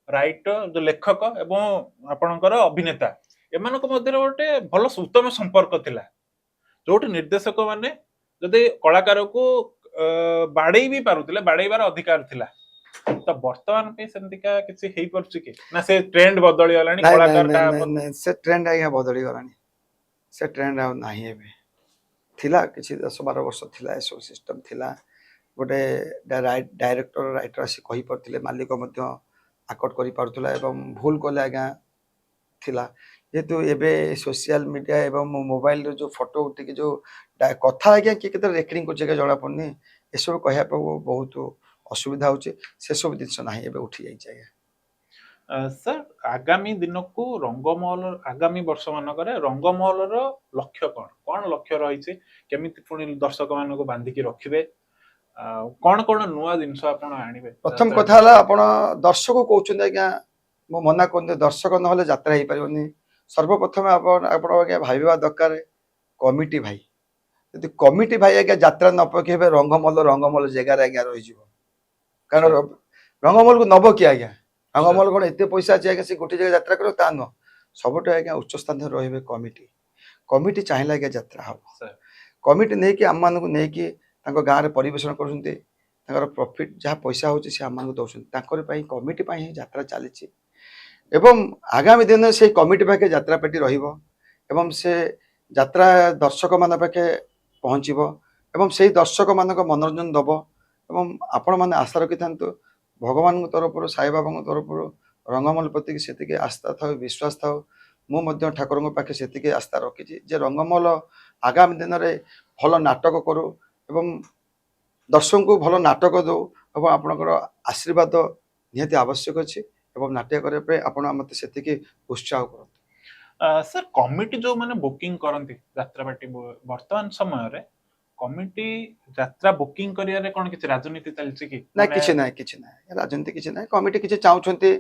ରାଇଟର ଯୋଉ ଲେଖକ ଏବଂ ଆପଣଙ୍କର ଅଭିନେତା ଏମାନଙ୍କ ମଧ୍ୟରେ ଗୋଟେ ଭଲ ଉତ୍ତମ ସମ୍ପର୍କ ଥିଲା ଯୋଉଠି ନିର୍ଦ୍ଦେଶକ ମାନେ ଯଦି କଳାକାରକୁ ବାଡେଇ ବି ପାରୁଥିଲେ ବାଡେଇବାର ଅଧିକାର ଥିଲା ତ ବର୍ତ୍ତମାନ ପାଇଁ ସେମିତିକା କିଛି ହେଇପାରୁଛି କି ନା ସେ ଟ୍ରେଣ୍ଡ ବଦଳି ଗଲାଣି ନାଇଁ ନାଇଁ କଳାକାର ନାଇଁ କାହା ନାଇଁ ନାଇଁ ସେ ଟ୍ରେଣ୍ଡ ଆଜ୍ଞା ବଦଳି ଗଲାଣି ସେ ଟ୍ରେଣ୍ଡ ଆଉ ନାହିଁ ଏବେ ଥିଲା କିଛି 10-12 ବର୍ଷ ଥିଲା ଏସବୁ ସିଷ୍ଟମ ଥିଲା ଗୋଟେ ଡାଇରେକ୍ଟର ରାଇଟର ଆସି କହିପାରୁଥିଲେ ମାଲିକ ମଧ୍ୟ ଆକଟ କରିପାରୁଥିଲା ଏବଂ ଭୁଲ କଲେ ଆଜ୍ଞା ଥିଲା ଯେହେତୁ ଏବେ ସୋସିଆଲ ମିଡ଼ିଆ ଏବଂ ମୋବାଇଲର ଯେଉଁ ଫଟୋ ଉଠିକି ଯେଉଁ କଥା ଆଜ୍ଞା କିଏ କେତେ ରେକର୍ଡିଂ କରୁଛି ଆଜ୍ଞା ଜଣାପଡ଼ୁନି ଏସବୁ କହିବା ପାଇଁ ବହୁତ ଅସୁବିଧା ହେଉଛି ସେସବୁ ଜିନିଷ ନାହିଁ ଏବେ ଉଠି ଯାଇଛି ଆଜ୍ଞା ସାର୍ ଆଗାମୀ ଦିନକୁ ରଙ୍ଗମହଲ ଆଗାମୀ ବର୍ଷ ମାନଙ୍କରେ ରଙ୍ଗମହଲର ଲକ୍ଷ୍ୟ କଣ କଣ ଲକ୍ଷ୍ୟ ରହିଛି କେମିତି ପୁଣି ଦର୍ଶକ ମାନଙ୍କୁ ବାନ୍ଧିକି ରଖିବେ କଣ କଣ ନୂଆ ଜିନିଷ ଆପଣ ଆଣିବେ ପ୍ରଥମ କଥା ହେଲା ଆପଣ ଦର୍ଶକ କହୁଛନ୍ତି ଆଜ୍ଞା ମୁଁ ମନା କରୁନି ଦର୍ଶକ ନହେଲେ ଯାତ୍ରା ହେଇପାରିବନି ସର୍ବପ୍ରଥମେ ଆପଣ ଆଜ୍ଞା ଭାବିବା ଦରକାର କମିଟି ଭାଇ ଯଦି କମିଟି ଭାଇ ଆଜ୍ଞା ଯାତ୍ରା ନ ପକେଇବେ ରଙ୍ଗମହଲ ଜାଗାରେ ଆଜ୍ଞା ରହିଯିବ କାରଣ ରଙ୍ଗମହଲକୁ ନବ କି ଆଜ୍ଞା ରଙ୍ଗମହଲ କଣ ଏତେ ପଇସା ଅଛି ଆଜ୍ଞା ସେ ଗୋଟେ ଜାଗା ଯାତ୍ରା କରିବ ତା ନୁହଁ ସବୁଠୁ ଆଜ୍ଞା ଉଚ୍ଚ ସ୍ଥାନରେ ରହିବେ କମିଟି ଚାହିଁଲେ ଆଜ୍ଞା ଯାତ୍ରା ହବ କମିଟି ନେଇକି ଆମମାନଙ୍କୁ ନେଇକି ତାଙ୍କ ଗାଁରେ ପରିବେଷଣ କରୁଛନ୍ତି ତାଙ୍କର ପ୍ରଫିଟ୍ ଯାହା ପଇସା ହେଉଛି ସେ ଆମମାନଙ୍କୁ ଦେଉଛନ୍ତି ତାଙ୍କର ପାଇଁ କମିଟି ପାଇଁ ହିଁ ଯାତ୍ରା ଚାଲିଛି ଏବଂ ଆଗାମୀ ଦିନରେ ସେଇ କମିଟି ପାଖେ ଯାତ୍ରା ପେଟି ରହିବ ଏବଂ ସେ ଯାତ୍ରା ଦର୍ଶକମାନଙ୍କ ପାଖେ ପହଞ୍ଚିବ ଏବଂ ସେଇ ଦର୍ଶକମାନଙ୍କ ମନୋରଞ୍ଜନ ଦେବ ଏବଂ ଆପଣମାନେ ଆଶା ରଖିଥାନ୍ତୁ ଭଗବାନଙ୍କ ତରଫରୁ ସାଇବାବାଙ୍କ ତରଫରୁ ରଙ୍ଗମହଲ ପ୍ରତି ସେତିକି ଆସ୍ଥା ଥାଉ ବିଶ୍ୱାସ ଥାଉ ମୁଁ ମଧ୍ୟ ଠାକୁରଙ୍କ ପାଖେ ସେତିକି ଆସ୍ଥା ରଖିଛି ଯେ ରଙ୍ଗମହଲ ଆଗାମୀ ଦିନରେ ଭଲ ନାଟକ କରୁ ଏବଂ ଦର୍ଶକଙ୍କୁ ଭଲ ନାଟକ ଦେଉ ଏବଂ ଆପଣଙ୍କର ଆଶୀର୍ବାଦ ନିହାତି ଆବଶ୍ୟକ ଅଛି ଏବଂ ନାଟ୍ୟ କରିବା ପାଇଁ ଆପଣ ମୋତେ ସେତିକି ଉତ୍ସାହ କରନ୍ତୁ ସାର୍ କମିଟି ଯୋଉମାନେ ବୁକିଂ କରନ୍ତି ଯାତ୍ରା ପାର୍ଟି ବର୍ତ୍ତମାନ ସମୟରେ କମିଟି ଯାତ୍ରା ବୁକିଂ କରିବାରେ କଣ କିଛି ରାଜନୀତି ଚାଲିଛି କି ନାଇଁ କିଛି ନାହିଁ ରାଜନୀତି କିଛି ନାହିଁ କମିଟି କିଛି ଚାହୁଁଛନ୍ତି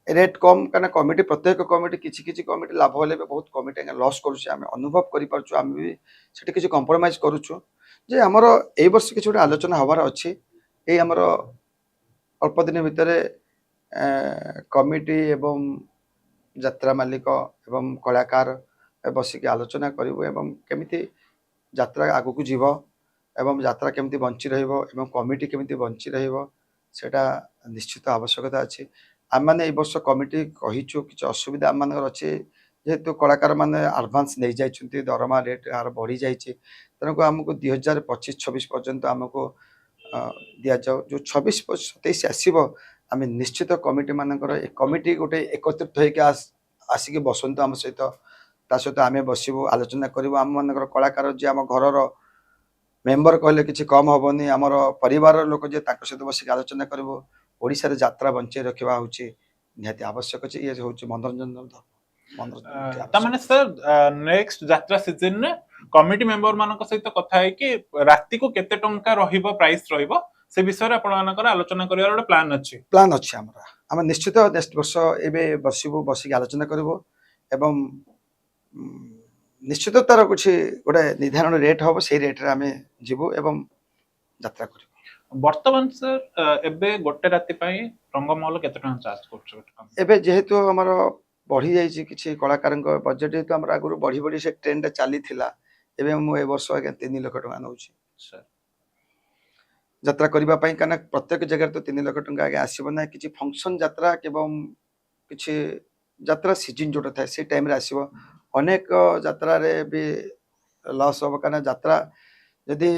ରେଟ୍ କମ୍ କାରଣ କମିଟି ପ୍ରତ୍ୟେକ କମିଟି କିଛି କମିଟି ଲାଭ ହେଲେ ବି ବହୁତ କମିଟି ଆଜ୍ଞା ଲସ୍ କରୁଛି ଆମେ ଅନୁଭବ କରିପାରୁଛୁ ଆମେ ବି ସେଠି କିଛି କମ୍ପ୍ରମାଇଜ କରୁଛୁ ଯେ ଆମର ଏଇ ବର୍ଷ କିଛି ଗୋଟେ ଆଲୋଚନା ହେବାର ଅଛି ଏଇ ଆମର ଅଳ୍ପ ଦିନ ଭିତରେ କମିଟି ଏବଂ ଯାତ୍ରା ମାଲିକ ଏବଂ କଳାକାର ବସିକି ଆଲୋଚନା କରିବୁ ଏବଂ କେମିତି ଯାତ୍ରା ଆଗକୁ ଯିବ ଏବଂ ଯାତ୍ରା କେମିତି ବଞ୍ଚି ରହିବ ଏବଂ କମିଟି କେମିତି ବଞ୍ଚି ରହିବ ସେଇଟା ନିଶ୍ଚିତ ଆବଶ୍ୟକତା ଅଛି ଆମେମାନେ ଏଇ ବର୍ଷ କମିଟି କହିଛୁ କିଛି ଅସୁବିଧା ଆମମାନଙ୍କର ଅଛି ଯେହେତୁ କଳାକାରମାନେ ଆଡ଼ଭାନ୍ସ ନେଇଯାଇଛନ୍ତି ଦରମା ରେଟ୍ ଏହାର ବଢ଼ିଯାଇଛି ତେଣୁ ଆମକୁ 2025-26 ପର୍ଯ୍ୟନ୍ତ ଆମକୁ ଦିଆଯାଉ ଯେଉଁ 26-27 ଆସିବ ଆମେ ନିଶ୍ଚିତ କମିଟିମାନଙ୍କର ଏ କମିଟି ଗୋଟେ ଏକତ୍ରିତ ହେଇକି ଆସିକି ବସନ୍ତୁ ଆମ ସହିତ ତା ସହିତ ଆମେ ବସିବୁ ଆଲୋଚନା କରିବୁ ଆମମାନଙ୍କର କଳାକାର ଯିଏ ଆମ ଘରର ମେମ୍ବର କହିଲେ କିଛି କମ୍ ହେବନି ଆମର ପରିବାରର ଲୋକ ଯିଏ ତାଙ୍କ ସହିତ ବସିକି ଆଲୋଚନା କରିବୁ ଓଡ଼ିଶାରେ ଯାତ୍ରା ବଞ୍ଚେଇ ରଖିବା ହେଉଛି ନିହାତି ଆବଶ୍ୟକ ଅଛି ଇଏ ହେଉଛି ମନୋରଞ୍ଜନ ତାମାନେ ସାର୍ ନେକ୍ସଟ ଯାତ୍ରା ସିଜନରେ कमिटी मेंबर मानक सहित कथा है कि राति को केते टंका रहिबो प्राइस रहिबो से विषय रे आपण मानकर आलोचना करिवार ଗୋଟେ प्लान अछि। प्लान अछि हमरा हम निश्चित नेक्स्ट वर्ष एबे बसिबो बसिक आलोचना करबो एवं निश्चित तार कुछ गोटे निर्धारण रेट हम से रेट रे आमे जीवो एवं यात्रा करबो। वर्तमान सर एबे गोटे राति पई रंगमहल केते टका चार्ज करछो? एबे जेहेतु हमर बढ़ी जाइए किसी कलाकार बजेट जेहेतु आम आगुरी बढ़ी बढ़ी से ट्रेंड चली एवं मु ए वर्ष आज्ञा 3 लाख टका नौ यात्रा करबा पई काना प्रत्येक जगह तो 3 लाख टका आगे आसीबो ना किछि फंक्शन यात्रा एवं किछि यात्रा सीजन जोटा था से टाइम रे आसीबो अनेक यात्रा रे भी लॉस हो काना यात्रा यदि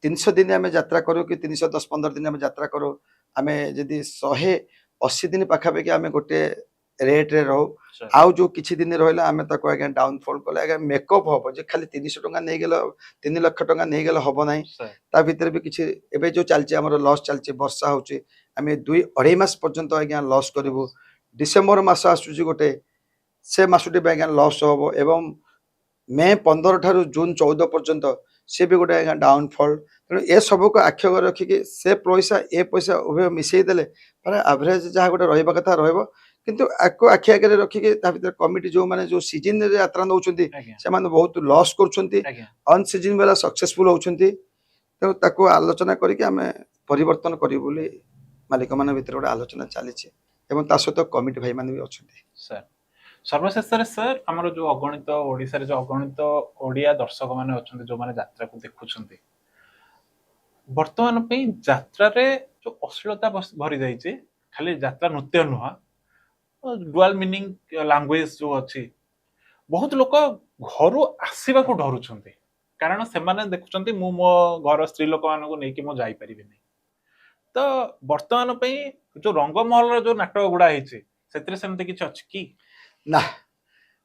300 दिन आमे यात्रा करू कि 310-15 दिन आमे यात्रा करू आमे यदि 180 दिन पाखा पे आमे गोटे रेट रे रहू आउ जो किछि दिन रहला आमे ताको आगे डाउनफॉल कले आगे मेकअप हो जे खाली 300 टका नै गेल 3 लाख टका नै गेल हबो नै ता भीतर भी किछि एबे जो चलचे हमर लॉस चलचे वर्षा होचे आमे 2-2.5 मास पर्यंत आगे लॉस करबो। डिसेंबर मास आसुची गोटे से मासुटी पे आगे लॉस होबो एवं मे 15 ठारू जून 14 पर्यंत से भी गोटे आगे डाउनफॉल तेणु ए सब को आख्य रखिकी से पैसा ए पैसा उभय मिसई देले पर एवरेज जहाँ गोटे रहिबा कथा रहइबो किंतु आको आखि आगे रखिकी ता भीतर कमिटी जो माने जो सीजन रे यात्रा नउछंती से माने बहुत लॉस करछंती अन सीजन वाला सक्सेसफुल होछंती तो ताको आलोचना करिके हमें परिवर्तन करी बोली मालिक मान भीतर गोटे आलोचना चलीছে एवं ता सहित कमिटी भाई मान भी अछंती। सर सर्वशेष सर हमर जो अगणित ओडिसा रे जो अगणित ओडिया दर्शक माने अछंती जो माने यात्रा को देखुछंती वर्तमान पे यात्रा रे जो अश्लीलता भरी जाई छै खाली यात्रा नृत्य नुहा डुअल मीनिंग लैंग्वेज जो अच्छी बहुत लोक घर आसवा को डरुंट कारण से देखुं मु मो घर स्त्री लोक मान नहीं मो जापर तो वर्तमान जो रंगमहल जो नाटक गुड़ा से सेमती किसी अच्छी कि ना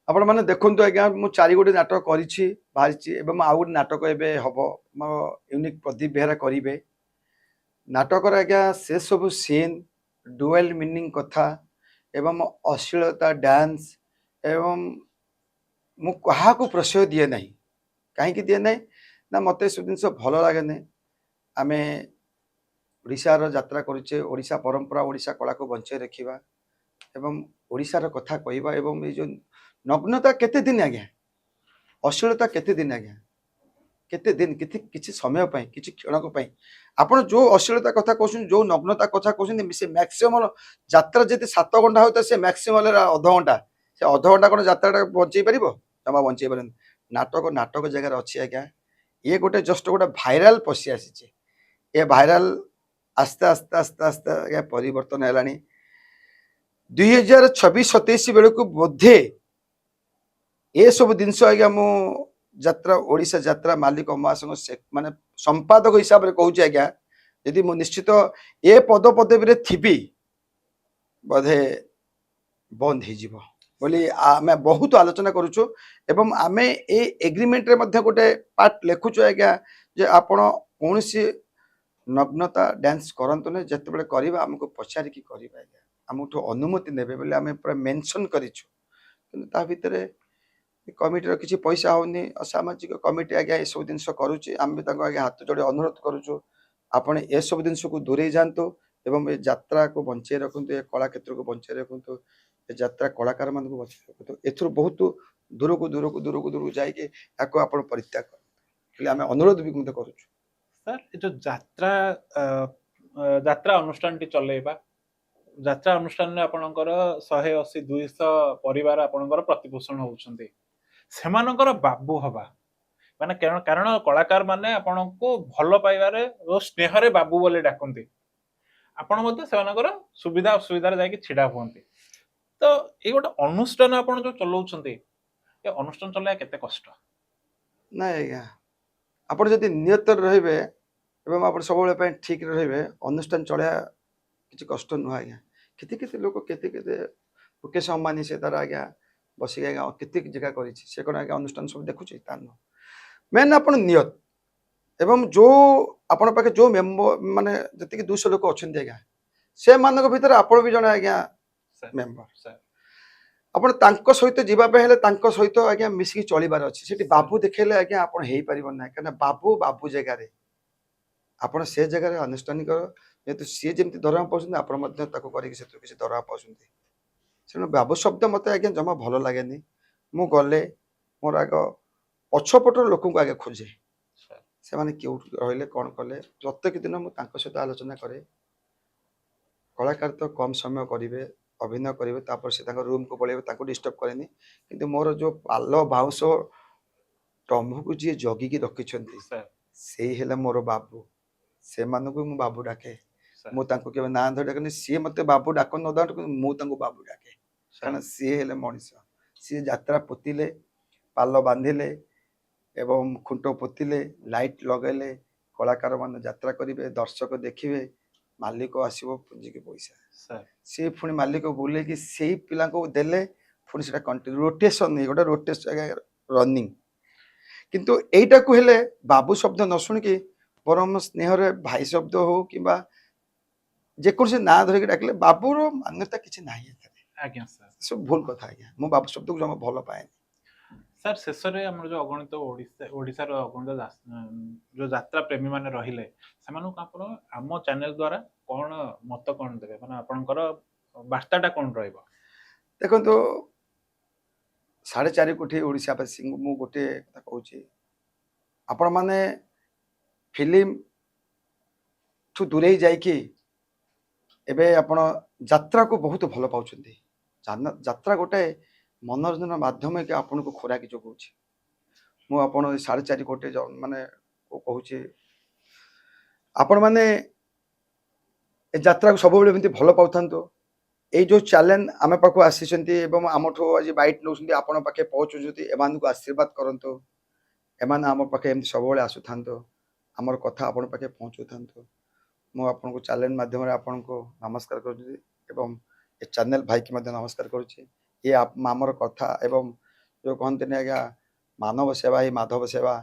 आपण मैंने देखु आज्ञा मु 4 गोटे नाटक करी बाहरी आउ गोटे नाटक एवं हम मो यूनिक प्रदीप बेहरा करेंगे नाटक आज्ञा से सब सीन डुअल मीनिंग कथा एवं अश्लीलता डांस एवं मु कहा को प्रश्रय दिए ना कहीं दिए ना ना मत सब जिन भल लगे ना आम ओडिशार यात्रा करुचे ओडिशा परंपरा ओडिशा कला को बंचाई रखा एवं ओडिशार कथा कहवा एवं ये जो नग्नता केते दिन आज्ञा अश्लीलता केते दिन आज्ञा केते दिन किछि समय पाई किछि क्षणक पाई आपण जो अश्लीलता कथा कहउछन जो नग्नता कथा कहउछन से मैक्सिमम यात्रा जति 7 घंटा होता से मैक्सिमम आधा घंटा से आधा घंटा कोन यात्रा बंचई परिबो जमा बंचई परन नाटक जगह अच्छी आज्ञा ये गोटे जस्ट गोटे भाइराल पशि आसी ये भाइराल आस्ते आस्ते आस्ते आस्ते आज्ञा परिवर्तन है 2026-27 बेलू को बोधे ये सब जिनस आज्ञा मु यात्रा ओडिशा यात्रा मालिक महासंघ माने संपादक हिसाब से कहूँ आज्ञा यदि मु निश्चित ए पद पदवी थी बोधे बंद हो बोली आमे बहुत आलोचना करुचु एवं आमे ए एग्रीमेंट रे मध्य गोटे पार्ट लिखुचु आज्ञा जे आपण कोनसी नग्नता डांस करंतु ने जते बेले करबा हमको पछारी की करबा आज्ञा हमठो अनुमति नेबे बोले आमे पूरा मेंशन करिछु किंतु ता भितरे कमिटी किसी पैसा होनी असामाजिक कमिटी आज्ञा ये सब जिनस करुच्ची आम भी आगे हाथ जोड़े अनुरोध करुचु आपण ए सब जिनस को दूरे जातु एवं ये यात्रा को बंचाई रखु ये कला क्षेत्र को बंचाई रखु ये यात्रा कलाकार मान को बचाई रखु एथुर बहुत दूर को दूर को दूर को दूर जाइए परित्याग कर आम अनुरोध भी करुचु सर जो यात्रा यात्रा अनुष्ठान टी चलेबा यात्रा अनुष्ठान में आपणकर 180-200 परिवार आपणकर प्रतिपोषण होउछन्ते सेमानकर बाबू हवा माने कारण कलाकार माने आपण को भल पाइबारे ओ स्नेह रे बाबू बोले डाकंती आपण मते सेमानकर सुविधा असुविधा रे जाके छिडा होंती तो ए गोटे अनुष्ठान आपण जो चलाउछन्ते ए अनुष्ठान चलाया केते कष्ट ना आज्ञा आपण जदि नियत रहिबे एवं आपण सब बेले ठीक रहिबे अनुष्ठान चलाया किसी कष्ट नुह आज्ञा केते केते लोक केते केते मुकेश अंबानी से तार आज्ञा बसिक आज्ञा केते जगह करी से कौन आज्ञा अनुष्ठान सब देखुचे तार मेन आपण नियत एवं जो आपण पाखे जो मेंबर माने जति 200 लोक अछन आज्ञा से मानक भीतर आपण भी जने आज्ञा मेंबर ଆପଣ ତାଙ୍କ ସହିତ ଯିବା ପାଇଁ ହେଲେ ତାଙ୍କ ସହିତ ଆଜ୍ଞା ମିଶିକି ଚଳିବାର ଅଛି। ସେଠି ବାବୁ ଦେଖେଇଲେ ଆଜ୍ଞା ଆପଣ ହେଇପାରିବ ନାହିଁ, କାହିଁକିନା ବାବୁ ଜାଗାରେ ଆପଣ ସେ ଜାଗାରେ ଆନୁଷ୍ଠାନିକ, ଯେହେତୁ ସିଏ ଯେମିତି ଦରମା ପାଉଛନ୍ତି ଆପଣ ମଧ୍ୟ ତାକୁ କରିକି ସେଥିରୁ କିଛି ଦରମା ପାଉଛନ୍ତି। ତେଣୁ ବାବୁ ଶବ୍ଦ ମୋତେ ଆଜ୍ଞା ଜମା ଭଲ ଲାଗେନି। ମୁଁ ଗଲେ ମୋର ଆଗ ପଛପଟର ଲୋକଙ୍କୁ ଆଗେ ଖୋଜେ, ସେମାନେ କେଉଁଠି ରହିଲେ କ'ଣ କଲେ। ପ୍ରତ୍ୟେକ ଦିନ ମୁଁ ତାଙ୍କ ସହିତ ଆଲୋଚନା କରେ। କଳାକାର ତ କମ୍ ସମୟ କରିବେ, ଅଭିନୟ କରିବେ, ତାପରେ ସେ ତାଙ୍କ ରୁମ୍କୁ ପଳେଇବେ, ତାଙ୍କୁ ଡିଷ୍ଟର୍ବ କରେନି। କିନ୍ତୁ ମୋର ଯେଉଁ ପାଲ ବାଉଁଶ ତମ୍ଭୁକୁ ଯିଏ ଜଗିକି ରଖିଛନ୍ତି ସାର୍ ସେଇ ହେଲେ ମୋର ବାବୁ। ସେମାନଙ୍କୁ ମୁଁ ବାବୁ ଡାକେ। ସାର୍ ମୁଁ ତାଙ୍କୁ କେବେ ନାଁ ଧରି ଡାକେନି। ସିଏ ମୋତେ ବାବୁ ଡାକ ନ ଡାକନ୍ତୁ କିନ୍ତୁ ମୁଁ ତାଙ୍କୁ ବାବୁ ଡାକେ, କାରଣ ସିଏ ହେଲେ ମଣିଷ। ସିଏ ଯାତ୍ରା ପୋତିଲେ, ପାଲ ବାନ୍ଧିଲେ ଏବଂ ଖୁଣ୍ଟ ପୋତିଲେ, ଲାଇଟ୍ ଲଗାଇଲେ, କଳାକାରମାନେ ଯାତ୍ରା କରିବେ, ଦର୍ଶକ ଦେଖିବେ, ମାଲିକ ଆସିବ ପୁଞ୍ଜିକି ପଇସା। ସାର୍ ସିଏ ପୁଣି ମାଲିକ ବୁଲେଇକି ସେଇ ପିଲାଙ୍କୁ ଦେଲେ, ପୁଣି ସେଟା କଣ୍ଟିନ୍ୟୁ ରୋଟେସନ୍, ଗୋଟେ ରୋଟେସନ୍ ରନିଂ। କିନ୍ତୁ ଏଇଟାକୁ ହେଲେ ବାବୁ ଶବ୍ଦ ନ ଶୁଣିକି ବରଂ ସ୍ନେହରେ ଭାଇ ଶବ୍ଦ ହଉ କିମ୍ବା ଯେକୌଣସି ନାଁ ଧରିକି ଡାକିଲେ ବାବୁର ମାନ୍ୟତା କିଛି ନାହିଁ ଏଥିରେ। ଆଜ୍ଞା ସାର୍। ସବୁ ଭୁଲ କଥା ଆଜ୍ଞା। ମୁଁ ବାବୁ ଶବ୍ଦକୁ ଜମା ଭଲ ପାଏନି। ସାର୍ ଶେଷରେ ଆମର ଯୋଉ ଅଗଣିତ ଓଡ଼ିଶାର ଅଗଣିତ ଯୋଉ ଯାତ୍ରା ପ୍ରେମୀ ମାନେ ରହିଲେ, ସେମାନଙ୍କୁ ଆପଣ ଆମ ଚ୍ୟାନେଲ ଦ୍ୱାରା କ'ଣ ମତ କ'ଣ ଦେବେ, ମାନେ ଆପଣଙ୍କର ବାର୍ତ୍ତାଟା କ'ଣ ରହିବ? ଦେଖନ୍ତୁ 4.5 କୋଟି ଓଡ଼ିଶାବାସୀଙ୍କୁ ମୁଁ ଗୋଟିଏ କଥା କହୁଛି, ଆପଣମାନେ ଫିଲ୍ମ ଠୁ ଦୂରେଇ ଯାଇକି ଏବେ ଆପଣ ଯାତ୍ରାକୁ ବହୁତ ଭଲ ପାଉଛନ୍ତି। ଯାତ୍ରା ଗୋଟେ ମନୋରଞ୍ଜନ ମାଧ୍ୟମ ହେଇକି ଆପଣଙ୍କୁ ଖୋରାକି ଯୋଗାଉଛି। ମୁଁ ଆପଣ 4.5 କୋଟି ମାନେ କହୁଛି, ଆପଣମାନେ ଏ ଯାତ୍ରାକୁ ସବୁବେଳେ ଏମିତି ଭଲ ପାଉଥାନ୍ତୁ। ଏଇ ଯେଉଁ ଚ୍ୟାଲେଞ୍ଜ ଆମ ପାଖକୁ ଆସିଛନ୍ତି ଏବଂ ଆମଠୁ ଆଜି ବାଇଟ୍ ନେଉଛନ୍ତି, ଆପଣଙ୍କ ପାଖେ ପହଞ୍ଚୁଛନ୍ତି, ଏମାନଙ୍କୁ ଆଶୀର୍ବାଦ କରନ୍ତୁ। ଏମାନେ ଆମ ପାଖେ ଏମିତି ସବୁବେଳେ ଆସୁଥାନ୍ତୁ, ଆମର କଥା ଆପଣଙ୍କ ପାଖେ ପହଞ୍ଚୁଥାନ୍ତୁ। ମୁଁ ଆପଣଙ୍କୁ ଚ୍ୟାଲେଞ୍ଜ ମାଧ୍ୟମରେ ଆପଣଙ୍କୁ ନମସ୍କାର କରୁଛି ଏବଂ ଏ ଚ୍ୟାନେଲ ଭାଇକି ମଧ୍ୟ ନମସ୍କାର କରୁଛି। ଇଏ ଆମର କଥା ଏବଂ ଯେଉଁ କହନ୍ତିନି ଆଜ୍ଞା ମାନବ ସେବା ହିଁ ମାଧବ ସେବା,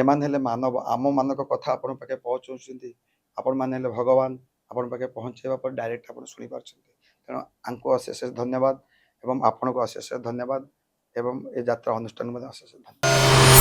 ଏମାନେ ହେଲେ ମାନବ। ଆମମାନଙ୍କ କଥା ଆପଣଙ୍କ ପାଖେ ପହଞ୍ଚଉଛନ୍ତି। ଆପଣମାନେ ହେଲେ ଭଗବାନ। ଆପଣଙ୍କ ପାଖେ ପହଞ୍ଚାଇବା ପରେ ଡାଇରେକ୍ଟ ଆପଣ ଶୁଣିପାରୁଛନ୍ତି। ତେଣୁ ଆଙ୍କୁ ଅଶେଷ ଧନ୍ୟବାଦ ଏବଂ ଆପଣଙ୍କୁ ଅଶେଷ ଧନ୍ୟବାଦ ଏବଂ ଏ ଯାତ୍ରା ଅନୁଷ୍ଠାନ ମଧ୍ୟ ଅଶେଷ ଧନ୍ୟବାଦ।